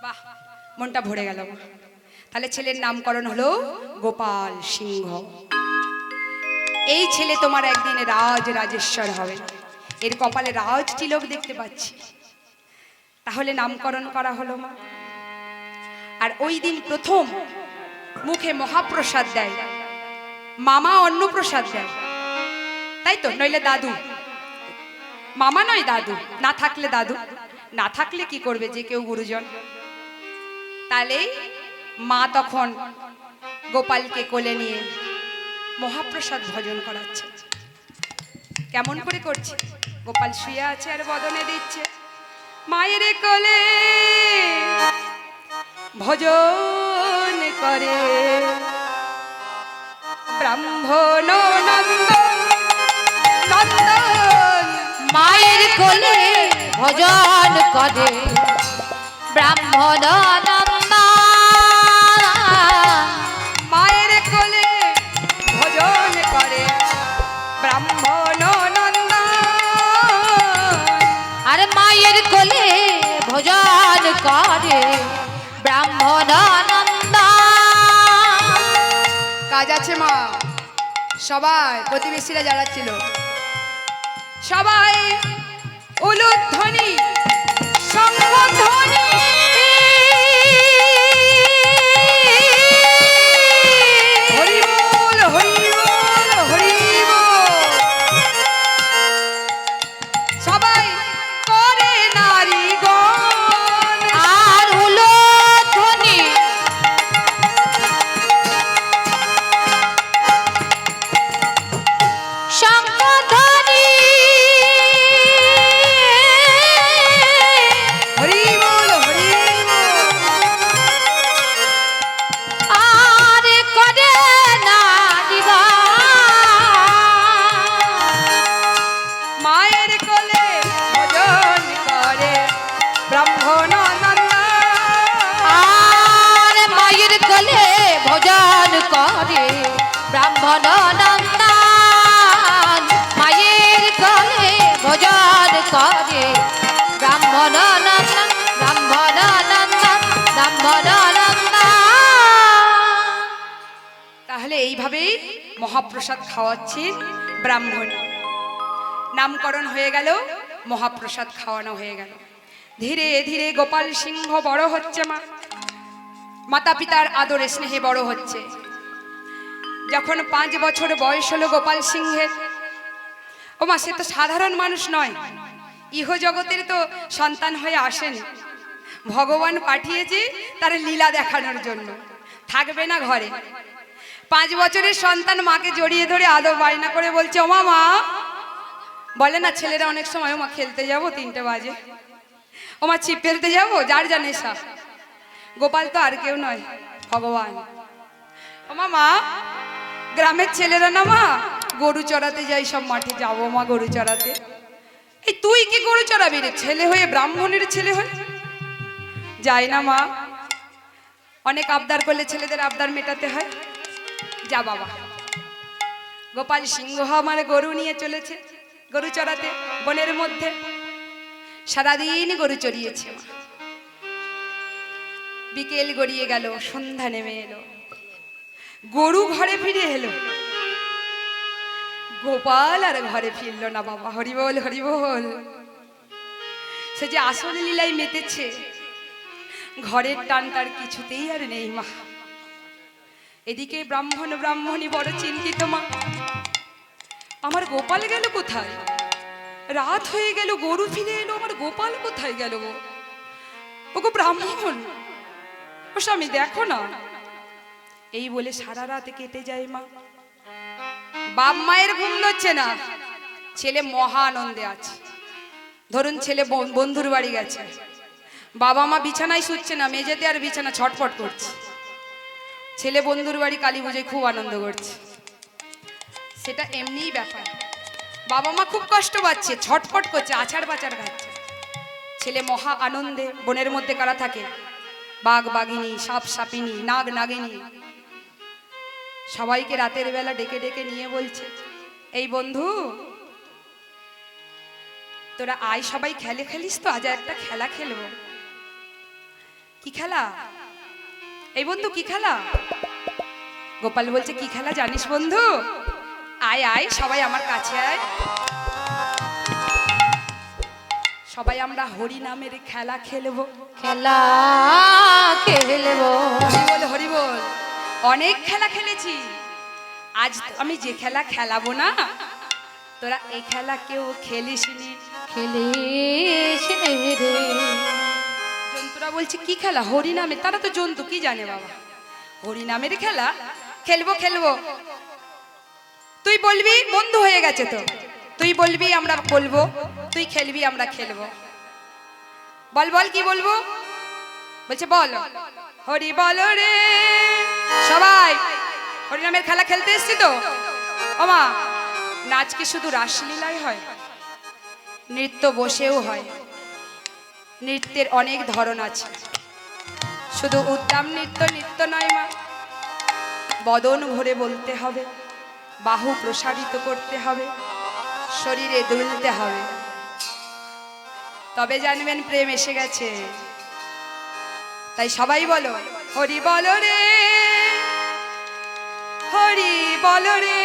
বাহ, মনটা ভরে গেল। তাহলে ছেলের নামকরণ হলো গোপাল সিংহ। এই ছেলে তোমার একদিন রাজেশ্বর হবে। এর কপালে রাজ তিলক দেখতে পাচ্ছি। তাহলে নামকরণ করা হলো মা। আর ওই দিন প্রথম মুখে মহাপ্রসাদ দেয় মামা, অন্নপ্রসাদ দেয়, তাই তো? নইলে দাদু। মামা নয় দাদু, না থাকলে দাদু, না থাকলে কি করবে যে কেউ গুরুজন। তাহলে মা তখন গোপালকে কোলে নিয়ে মহাপ্রসাদ ভোজন করাচ্ছে। কেমন করে করছে? গোপাল শুয়ে আছে আর বদনে দিচ্ছে। মায়ের কোলে ভোজন করে ব্রাহ্মণ নন্দন নন্দন। মায়ের কোলে ভজন করে ব্রাহ্মণ নন্দন। মায়ের কোলে ভোজন করে ব্রাহ্মণ নন্দন। আর মায়ের কোলে ভজন করে ব্রাহ্মণ নন্দন। কাজ আছে মা। সবাই প্রতিবেশীরা যারা ছিল সবাই উলুধ্বনি শঙ্খধ্বনি হরি বল, হরি বল, হরি বল। সবাই করে নারীগণ আর উলুধ্বনি শঙ্খধ্বনি হরি বল, তাহলে এইভাবেই মহাপ্রসাদ খাওয়াচ্ছেন ব্রাহ্মণ। নামকরণ হয়ে গেল, মহাপ্রসাদ খাওয়ানো হয়ে গেল। ধীরে ধীরে গোপাল সিংহ বড় হচ্ছে মা, মাতা পিতার আদরে স্নেহে বড় হচ্ছে। যখন 5 বছর বয়স হলো গোপাল সিংহের, ও মা সে তো সাধারণ মানুষ নয়, ইহ জগতের তো সন্তান হয়ে আসেনি, ভগবান পাঠিয়েছে তার লীলা দেখানোর জন্য, থাকবে না ঘরে। 5 বছরের সন্তান মাকে জড়িয়ে ধরে আদর বায়না করে বলছে, ও মা, বলে না ছেলেরা অনেক সময়, ও মা খেলতে যাবো 3টে বাজে, ও মা ছিপ ফেলতে যাবো, যার জানে সা। গোপাল তো আর কেউ নয়, ভগবান। ও মা, গ্রামের ছেলেরা না মা গরু চড়াতে যাই, সব মাঠে যাবো মা গরু চড়াতে। এই তুই কি গরু চড়াবি রে, ছেলে হয়ে, ব্রাহ্মণের ছেলে হয়ে? যাই না মা, অনেক আবদার করলে ছেলেদের আবদার মেটাতে হয়, যা বাবা। গোপাল সিংহ আমার গরু নিয়ে চলেছে গরু চড়াতে বনের মধ্যে। সারাদিন গরু চড়িয়েছে মা। বিকেল গড়িয়ে গেল, সন্ধ্যা নেমে এলো, গরু ঘরে ফিরে এলো। গোপাল আর ঘরে ফিরল না বাবা। হরিবল হরিবল। সে যে আসল লীলায় মেতেছে, ঘরের টান তার কিছুতেই আর নেই মা। এদিকে ব্রাহ্মণ ব্রাহ্মণী বড় চিন্তিত মা, আমার গোপাল গেল কোথায়? রাত হয়ে গেল, গরু ফিরে এলো, আমার গোপাল কোথায় গেল? ও গো ব্রাহ্মণ, ও স্বামী দেখো না। এই বলে সারা রাত কেটে যায় মা। বাপ মায়ের ঘুম ধরছে না, ছেলে মহা আনন্দে আছে। ধরুন ছেলে বন্ধুর বাড়ি গেছে, বাবা মা বিছানায় শুচ্ছে না, মেঝেতে আর বিছানা ছটফট করছে। ছেলে বন্ধুর বাড়ি কালী পুজোয় খুব আনন্দ করছে, সেটা এমনিই ব্যাপার। বাবা মা খুব কষ্ট পাচ্ছে, ছটফট করছে, আছাড় বাছাড় খাচ্ছে। ছেলে মহা আনন্দে। বনের মধ্যে কারা থাকে? বাঘ বাঘিনী, সাপ সাপিনী, নাগ নাগিনী। সবাইকে রাতের বেলা ডেকে ডেকে নিয়ে বলছে, এই বন্ধু তোরা আয়, সবাই খেলে খেলিস তো, আজ একটা খেলা খেলবো। কি খেলা? এই বন্ধু কি খেলা? গোপাল বলছে, কি খেলা জানিস বন্ধু? আয় আয়, সবাই আমার কাছে আয়। সবাই আমরা হরি নামের খেলা খেলবো। খেলা খেলবো। হরিবল হরিবল। অনেক খেলা খেলেছি, আজ আমি যে খেলা খেলাবো না, তোরা এই খেলা কেউ খেলিসনি। খেলিস রে। জন্তুরা বলছে, কি খেলা? হরি নামে। তারা তো জন্তু, কি জানে বাবা? হরি নামের খেলা খেলবো খেলবো। তুই বলবি বন্ধু হয়ে গেছে তো, তুই বলবি আমরা বলবো, তুই খেলবি আমরা খেলবো। বল বল কি বলবো? বলছে বল। হরি বল রে। সবাই হরি নামের খেলা খেলতে এসছি তো। ওমা, নাচ কি শুধু রাসলীলায় হয়? নৃত্য বসেও হয়। নৃত্যের অনেক ধরন আছে, শুধু উদ্দাম নৃত্য নৃত্য নয় মা। বদন ভরে বলতে হবে, বাহু প্রসারিত করতে হবে, শরীরে দুলতে হবে, তবে জানবেন প্রেম এসে গেছে। তাই সবাই বলো, হরি বল রে, হরি বল রে,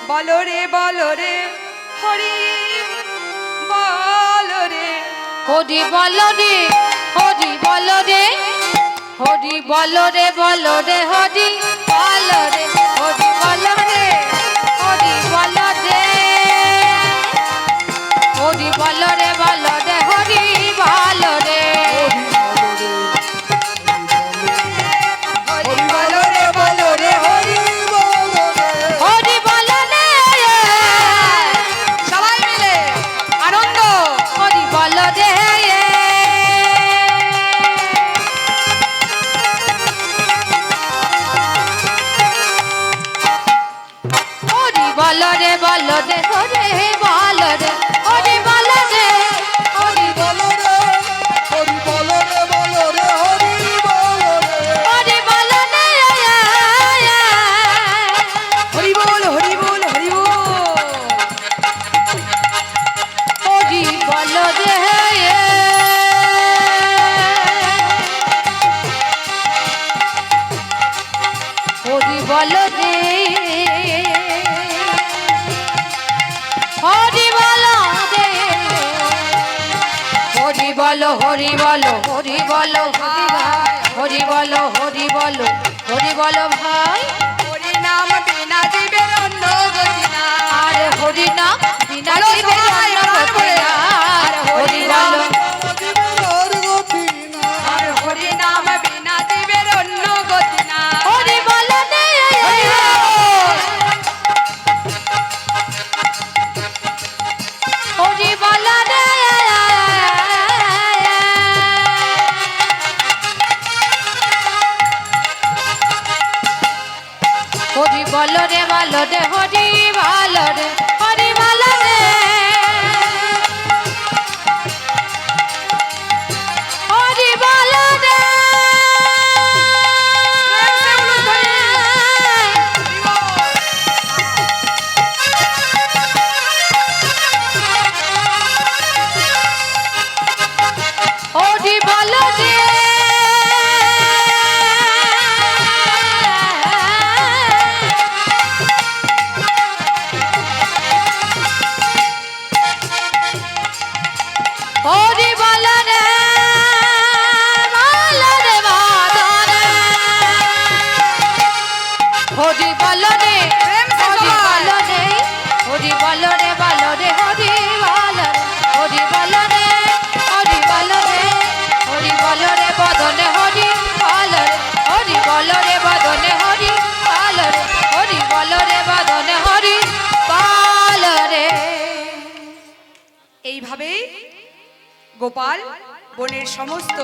বল রে বল রে, হরি বল রে। হরি বল রে, হরি বল রে, হরি বল রে, বল রে, হরি বল রে, হরি বল রে, হরি বল রে, হরি বল রে, বল রে, হরি বল রে। হরি বল রে, বল রে, হরি বল রে। হরি বল রে। সবাই মিলে আনন্দ। হরি বল রে। হরি বল রে হরি বল রে হরি বল হরি বল হরি বল হরি বল হরি বল হরি বল ভাই হরি নাম বিনা জীবের অন্য গতি না আর হরি নাম বিনা জীবের অন্য গতি না আর হরি বল আর হরি নাম বিনা জীবের অন্য গতি না হরি বল রে হরি বল রে হরি বল রে বল রে হরি বল রে হরি বল রে হরি বল রে হরি বল রে হরি বল রে বল রে বাদন হরি বল রে হরি বল রে হরি বল রে বল রে হরি বল রে হরি বল রে হরি বল রে হরি বল রে বদনে হরি বল রে হরি বল রে বদনে হরি বল রে হরি বল রে বদনে হরি বল রে এইভাবেই গোপাল বনের সমস্ত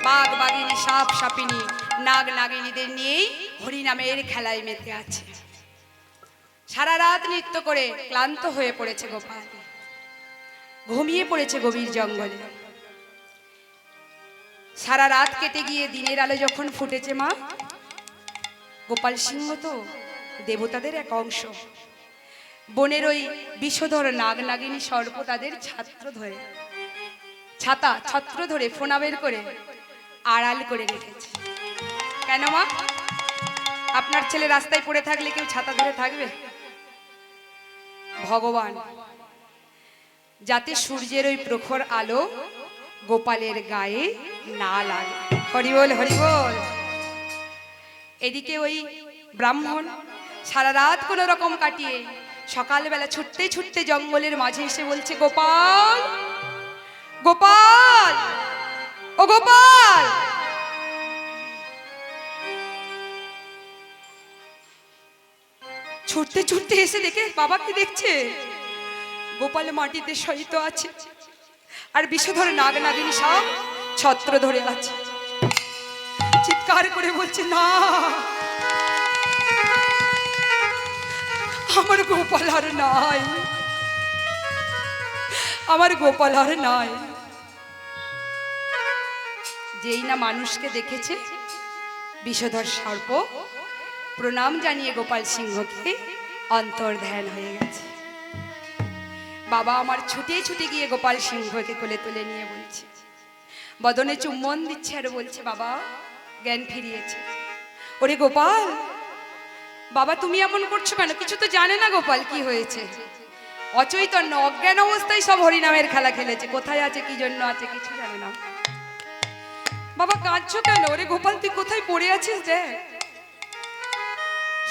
বাঘ বাঘিনী সাপ সাপিনী নাগ নাগিনীদের নিয়েই হরিনামের খেলায় মেতে আছে। সারা রাত নৃত্য করে ক্লান্ত হয়ে পড়েছে গোপাল, ঘুমিয়ে পড়েছে গভীর জঙ্গলে। সারা রাত কেটে গিয়ে দিনের আলো যখন ফুটেছে মা, গোপাল সিংহ তো দেবতাদের এক অংশ, বনের ওই বিষধর নাগ নাগিনী সর্প তাদের ছত্র ধরে ফোনা বের করে আড়াল করে রেখেছে। কেন মা, আপনার ছেলে রাস্তায় পড়ে থাকলে কেউ ছাতা ধরে থাকবে? ভগবান যাতে সূর্যের ওই প্রখর আলো গোপালের গায়ে না লাগে। হরি বল হরি বল। এদিকে ওই ব্রাহ্মণ সারা রাত কোনো রকম কাটিয়ে সকালবেলা ছুটতে ছুটতে জঙ্গলের মাঝে এসে বলছে, গোপাল গোপাল ও গোপাল। ছুটতে ছুটতে এসে দেখে বাবা কি দেখছে, গোপাল মাটিতে শয়িত আছে আর বিষধর নাগ নাগিনী সব ছত্র ধরে আছে। চিৎকার করে বলছে, না, আমার গোপাল আর নাই, আমার গোপাল আর নাই। যেই না মানুষকে দেখেছে বিষধর সর্প, প্রণাম জানিয়ে গোপাল সিংহকে অন্তর্ধান হয়ে গেছে। বাবা আমার ছুটে ছুটে গিয়ে গোপাল সিংহকে কোলে তুলে নিয়ে বলছে, বদনে চুম্বন দিচ্ছে আর বলছে, বাবা জ্ঞান ফিরিয়েছে। ওরে গোপাল, বাবা তুমি এমন করছো কেন? কিছু তো জানে না গোপাল কি হয়েছে, অচৈতন্য অজ্ঞান অবস্থায় সব হরিনামের খেলা খেলেছে, কোথায় আছে কি জন্য আছে কিছু জানে না। বাবা কাঁদছো কেন? ওরে গোপাল তুই কোথায় পড়ে আছিস দেখ।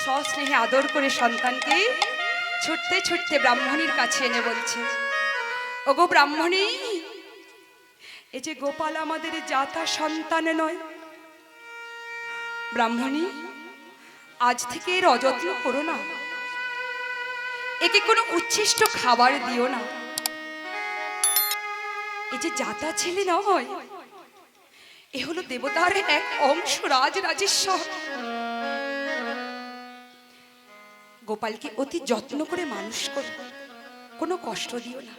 সস্নেহে আদর করে সন্তানকে ছুটতে ছুটতে ব্রাহ্মণীর কাছে এনে বলছে, ওগো ব্রাহ্মণী, এই যে গোপাল আমাদের জাতা সন্তান নয়, ব্রাহ্মণী আজ থেকে এর অযত্ন করো না, একে কোনো উচ্ছিষ্ট খাবার দিও না। এই যে জাতা ছেলে নয়, এ হলো দেবতার এক অংশ, রাজরাজেশ্বর। গোপালকে অতি যত্ন করে মানুষ করো, কোনো কষ্ট দিও না।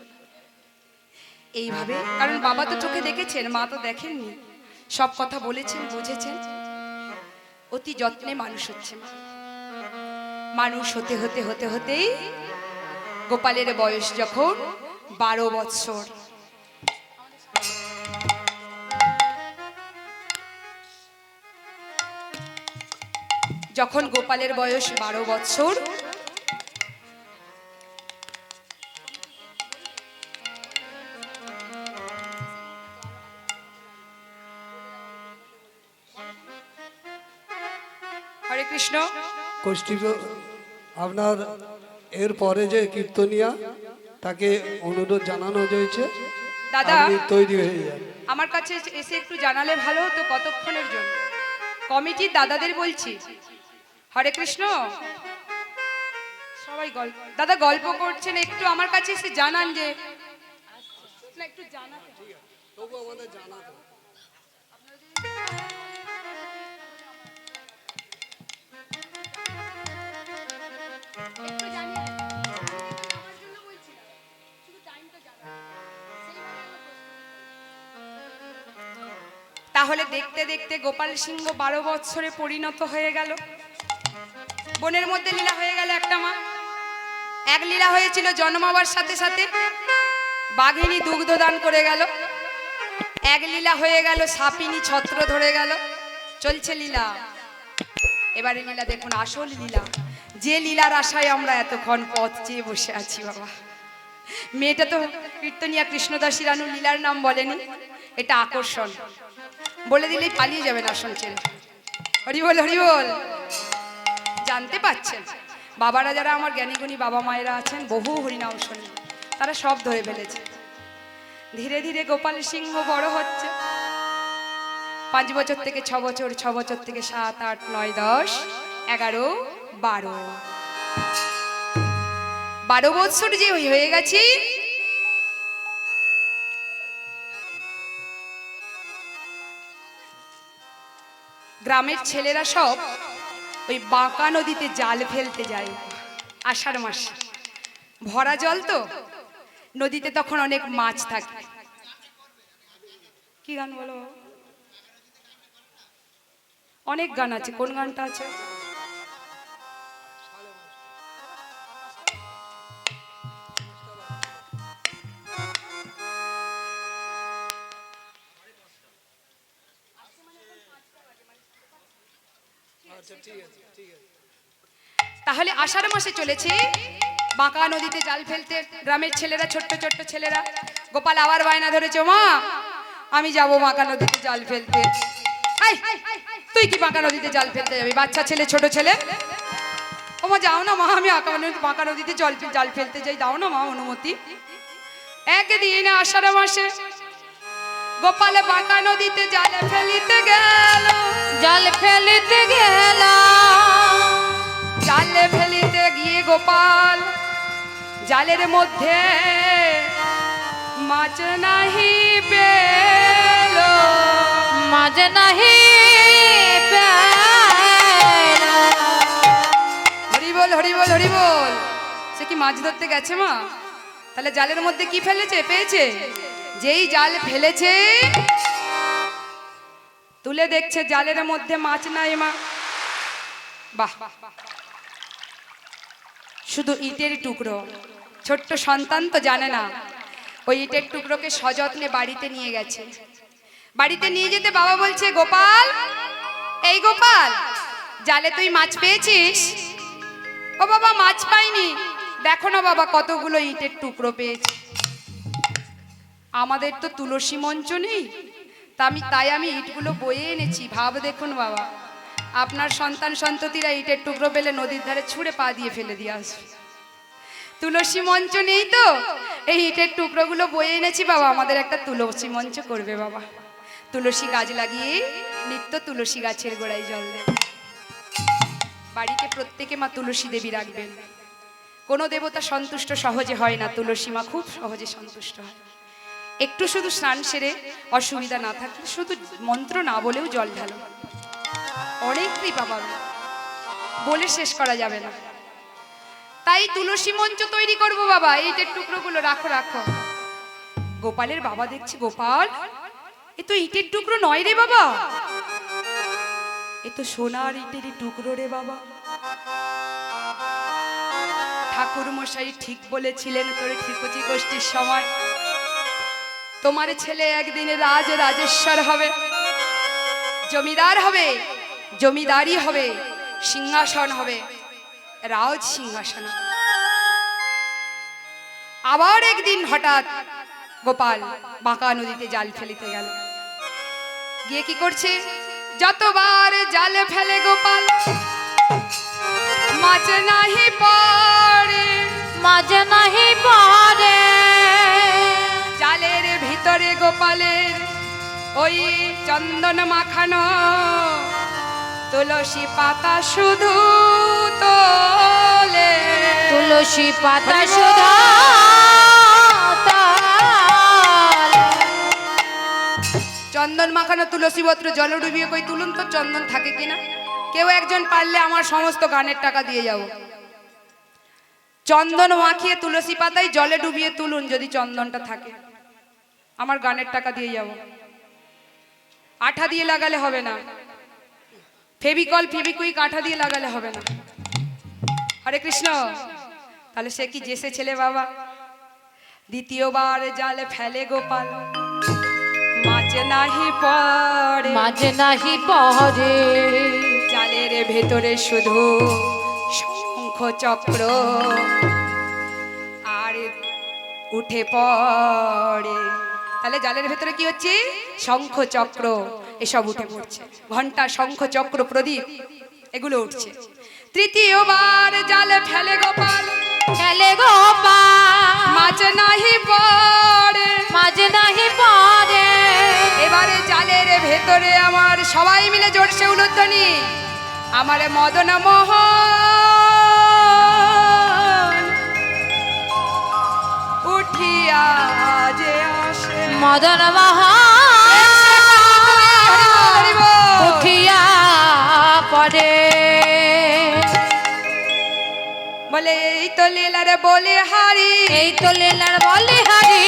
এইভাবে, কারণ বাবা তো চোখে দেখেছেন, মা তো দেখেননি, সব কথা বলেছেন, বুঝেছেন, অতি যত্নে মানুষ হচ্ছে মা। মানুষ হতে হতে হতে হতেই গোপালের বয়স যখন 12 বৎসর, যখন গোপালের বয়স 12 বৎসর, হরে কৃষ্ণ। কষ্টিক আপনার এর পরে যে কীর্তনিয়া তাকে অনুরোধ জানানো হয়েছে, দাদা আপনি তৈরি হয়ে যান। আমার কাছে এসে একটু জানালে ভালো হতো কতক্ষণের জন্য। কমিটির দাদাদের বলছি, হরে কৃষ্ণ। সবাই দাদা গল্প করছেন, একটু আমার কাছে এসে জানান যে না, একটু জানাতে তবু আমাদের জানাতে। একটু জানিয়ে আমার জন্য বলছি না, শুধু টাইমটা জানান, সেইভাবে আমরা প্রস্তুতি করি। তাহলে দেখতে দেখতে গোপাল সিংহ 12 বৎসরে পরিণত হয়ে গেল। বনের মধ্যে লীলা হয়ে গেল একটা মা। এক লীলা হয়েছিল জন্মাবার সাথে সাথে বাঘিনী দুগ্ধ দান করে গেল। এক লীলা হয়ে গেল সাপিনী ছত্র ধরে গেল। চলছে লীলা। এবারে লীলা দেখুন, আসল লীলা, যে লীলার আশায় আমরা এতক্ষণ পথ চেয়ে বসে আছি বাবা। মেয়েটা তো কীর্তনিয়া কৃষ্ণদাসী রানু লীলার নাম বলেনি, এটা আকর্ষণ। বলে দিলেই পালিয়ে যাবেন আসন ছেড়ে। হরি বল, হরি বল। জানতে পাচ্ছেন বাবারা যারা আমার জ্ঞানীগুণী বাবা মায়েরা আছেন, বহু হরিনাম শোনেন, তারা সব ধরে ফেলেছে। ধীরে ধীরে গোপাল সিংহ বড় হচ্ছে। 5 বছর থেকে 6 বছর, 6 বছর থেকে 7, 8, 9, 10, 11, 12। 12 বছর যে হয়ে গেছি, গ্রামের ছেলেরা সব ওই বাঁকা নদীতে জাল ফেলতে যায় আষাঢ় মাসে। ভরা জল তো, নদীতে তখন অনেক মাছ থাকে। কি গান বলো? অনেক গান আছে, কোন গানটা আছে? তাহলে আষাঢ় মাসে চলেছে বাঁকা নদীতে জাল ফেলতে গ্রামের ছেলেরা, ছোট্ট ছোট্ট ছেলেরা। গোপাল আবার বায়না ধরেছে, মা আমি যাব বাঁকা নদীতে জাল ফেলতে। তুই কি বাঁকা নদীতে জাল ফেলতে যাবি? বাচ্চা ছেলে, ছোট ছেলে। ও মা যাও না মা, আমি বাঁকা নদীতে জাল ফেলতে যাই, দাও না মা অনুমতি। একদিন আষাঢ় মাসে গোপাল বাঁকা নদীতে জাল ফেলিতে গেল। জাল ফেলিতে গেল, জালে ফেলিতে গিয়ে গোপাল জালের মধ্যে মাছ নাহি পেল। মাঝ নাহি পেল। হরি বল, হরি বল, হরি বল। সে কি মাছ ধরতে গেছে মা? তাহলে জালের মধ্যে কি ফেলেছে? পেয়েছে। যেই জাল ফেলেছে, তুলে দেখছে জালের মধ্যে মাছ নাই মা। বাহ, শুধু ইটের টুকরো। ছোট্ট সন্তান তো জানে না, ওই ইটের টুকরোকে সযত্নে বাড়িতে নিয়ে গেছে। বাড়িতে নিয়ে যেতে বাবা বলছে, গোপাল, এই গোপাল, জালে তুই মাছ পেয়েছিস? ও বাবা, মাছ পাইনি, দেখো না বাবা কতগুলো ইটের টুকরো পেয়েছি। আমাদের তো তুলসী মঞ্চ নেই, তাই আমি ইটগুলো বয়ে এনেছি। ভাব দেখুন বাবা, আপনার সন্তান সন্ততিরা ইটের টুকরো পেলে নদীর ধারে ছুঁড়ে পা দিয়ে ফেলে দিয়ে আসবে। তুলসী মঞ্চ নেই তো এই ইটের টুকরোগুলো বয়ে এনেছি বাবা, আমাদের একটা তুলসী মঞ্চ করবে বাবা। তুলসী গাছ লাগিয়ে নিত্য তুলসী গাছের গোড়ায় জল দেবে। বাড়িতে প্রত্যেকে মা তুলসী দেবী রাখবেন। কোনো দেবতা সন্তুষ্ট সহজে হয় না, তুলসী মা খুব সহজে সন্তুষ্ট হয়। একটু শুধু স্নান সেরে অসুবিধা না থাকলে শুধু মন্ত্র না বলেও জল ঢালো, অনেক কৃপা পাবে, বলে শেষ করা যাবে না। তাই তুলসী মঞ্চ তৈরি করব বাবা, ইটের টুকরোগুলো রাখো রাখো। গোপালের বাবা দেখছি, গোপাল এ তো ইটের টুকরো নয় রে বাবা, এ তো সোনার ইটের টুকরো রে বাবা। ঠাকুর মশাই ঠিক বলেছিলেন তোর ঠিকুচি গোষ্ঠীর সময়, তোমার ছেলে একদিন রাজেশ্বর হবে, জমিদার হবে, জমিদারি হবে, সিংহাসন হবে, রাজ সিংহাসন হবে। আবার একদিন হঠাৎ গোপাল বাঁকা নদীতে জাল ফেলিতে গেল। গিয়ে কি করছে, যতবার জালে ফেলে গোপাল মাছ নাহি পড়ে, মাঝ নাহি পড়ে। জালের ভিতরে গোপালের ওই চন্দন মাখানো তুলসী পাতা শুধু তোলে, তুলসী পাতা সুধা চন্দন মাখানো তুলসী পত্র জলে ডুবিয়ে কই তুলুন তো চন্দন থাকে কিনা। কেউ একজন পারলে আমার সমস্ত গানের টাকা দিয়ে যাব। চন্দন মাখিয়ে তুলসী পাতায় জলে ডুবিয়ে তুলুন, যদি চন্দনটা থাকে আমার গানের টাকা দিয়ে যাব। আঠা দিয়ে লাগালে হবে না, ফেভিকল ফেভিকুইক আঠা দিয়ে লাগালে হবে না। হরে কৃষ্ণ। তাহলে সে কি জেসে ছেলে বাবা। দ্বিতীয়বার জালে ফেলে গোপাল মাছ নাহি পড়ে, মাঝ নাহি পড়ে। জালের ভেতরে শুধু শঙ্খ চক্র আর উঠে পড়ে। তাহলে জালের ভেতরে কি হচ্ছে, শঙ্খ চক্র এসব উঠে পড়ছে, ঘন্টা শঙ্খ চক্র প্রদীপ এগুলো উঠছে। তৃতীয়বার জালে ফেলে গোপাল, ফেলে গোপাল মাছ নাহি পড়ে, মাঝ নাহি পড়ে। এবারে জালের ভেতরে আমার সবাই মিলে জোরসে উলুধ্বনি, আমার মদন মোহন উঠিয়া যে আসে, মদন মোহন উঠিয়া পড়ে। বলে এই তো লীলার বলে হারি, এই তো লীলার বলি হারি,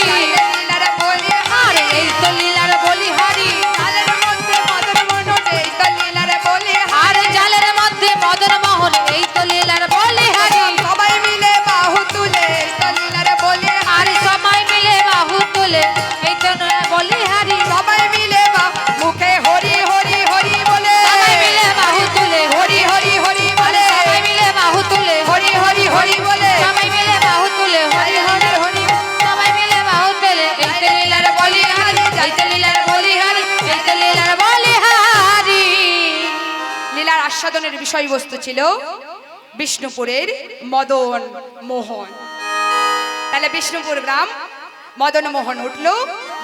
লীলার বলে আরে এই তো লীলার বলি হারি। জালের মধ্যে মদন মোহন, এই তো লীলার বলে আরে জালের মধ্যে মদন মোহন, এই তো লীলার বলি হারি। সবাই মিলে বাহু তুলে, এই তো লীলার বলে আরে সবাই মিলে বাহু তুলে, এই তো লীলার বলি হারি। সবাই মিলে মুখে হরি হরি হরি বলে, সবাই মিলে বাহু তুলে, হরি হরি হরি বলে, সবাই মিলে বাহু তুলে, হরি হরি হরি বলে, সবাই মিলে বাহু তুলে, হরি হরি হরি, সবাই মিলে বাহু তুলে। এই তো লীলার বলি হারি, এই তো লীলার বলি হারি, এই তো লীলার বলি হারি। লীলার আস্বাদনের বিষয়বস্তু ছিল বিষ্ণুপুরের মদন মোহন। তাহলে বিষ্ণুপুর গ্রাম মদন মোহন উঠলো,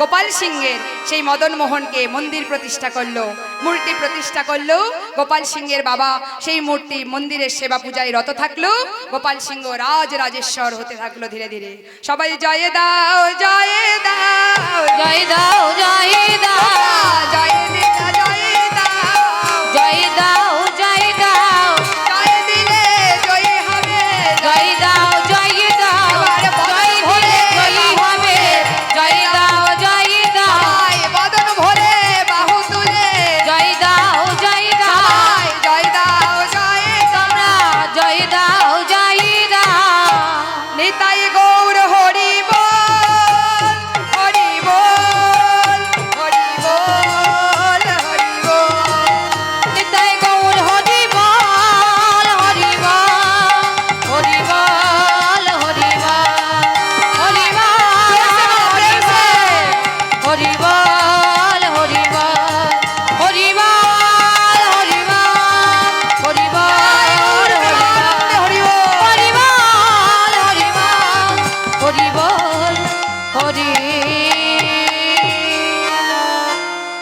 গোপাল সিংহের সেই মদন মোহনকে মন্দির প্রতিষ্ঠা করলো, মূর্তি প্রতিষ্ঠা করলো। গোপাল সিংহের বাবা সেই মূর্তি মন্দিরের সেবা পূজায় রত থাকলো। গোপাল সিংহ রাজ রাজেশ্বর হতে থাকলো ধীরে ধীরে। সবাই জয় দাও জয় দাও, জয় দাও জয় দাও, জয় দিদা জয় দাও, জয় দাও জয় দাও, জয় দিলে জয় হবে, জয় দাও জয় দাও, জয় দিলে জয় হবে, জয় দাও জয় দাও, সবাই বদন ভরে বাহু তুলে, জয় দাও জয় দাও, সবাই জয় দাও জয় দাও। তোমরা জয় দাও জয় দাও। নিতাই গৌর হরি বল, হরি বল, হরি বল, হরি বল। নিতাই গৌর হরি বল, হরি বল, হরি বল, হরি বল, হরি বল, হরি বল, হরি বল, হরি বল, হরি বল, হরি বল, হরি বল, হরি বল, হরি বল, হরি বল, হরি বল, হরি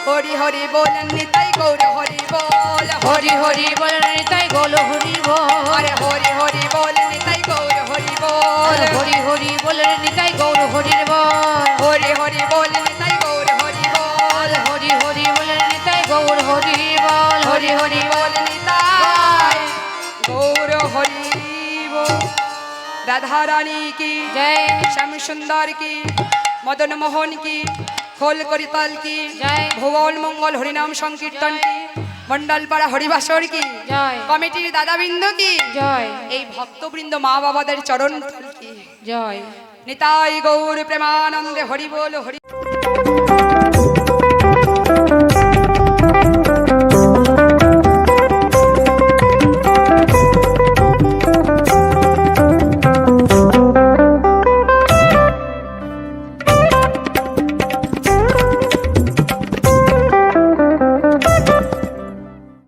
হরি হরি বল নিতাই গৌর হরি বল, হরি হরি বল নিতাই গৌর হরি বল, আরে হরি হরি বল নিতাই গৌর হরি বল, হরি হরি বল নিতাই গৌর হরি বল, হরি হরি বল নিতাই গৌর হরি বল, হরি হরি বল নিতাই গৌর হরি বল, হরি হরি বল নিতাই গৌর হরি বল। রাধা রানী কি জয়, শ্যাম সুন্দর কি, মদন মোহন কি, খোল করিতাল কি, জয়। ভুবন মঙ্গল হরিনাম সংকীর্তন কি, মন্ডলপাড়া হরিবাসর কি, জয়, কমিটির দাদাবৃন্দ কি, জয়, এই ভক্তবৃন্দ মা বাবাদের চরণ কি। জয়। নিতাই গৌর প্রেমানন্দে হরি বল হরি।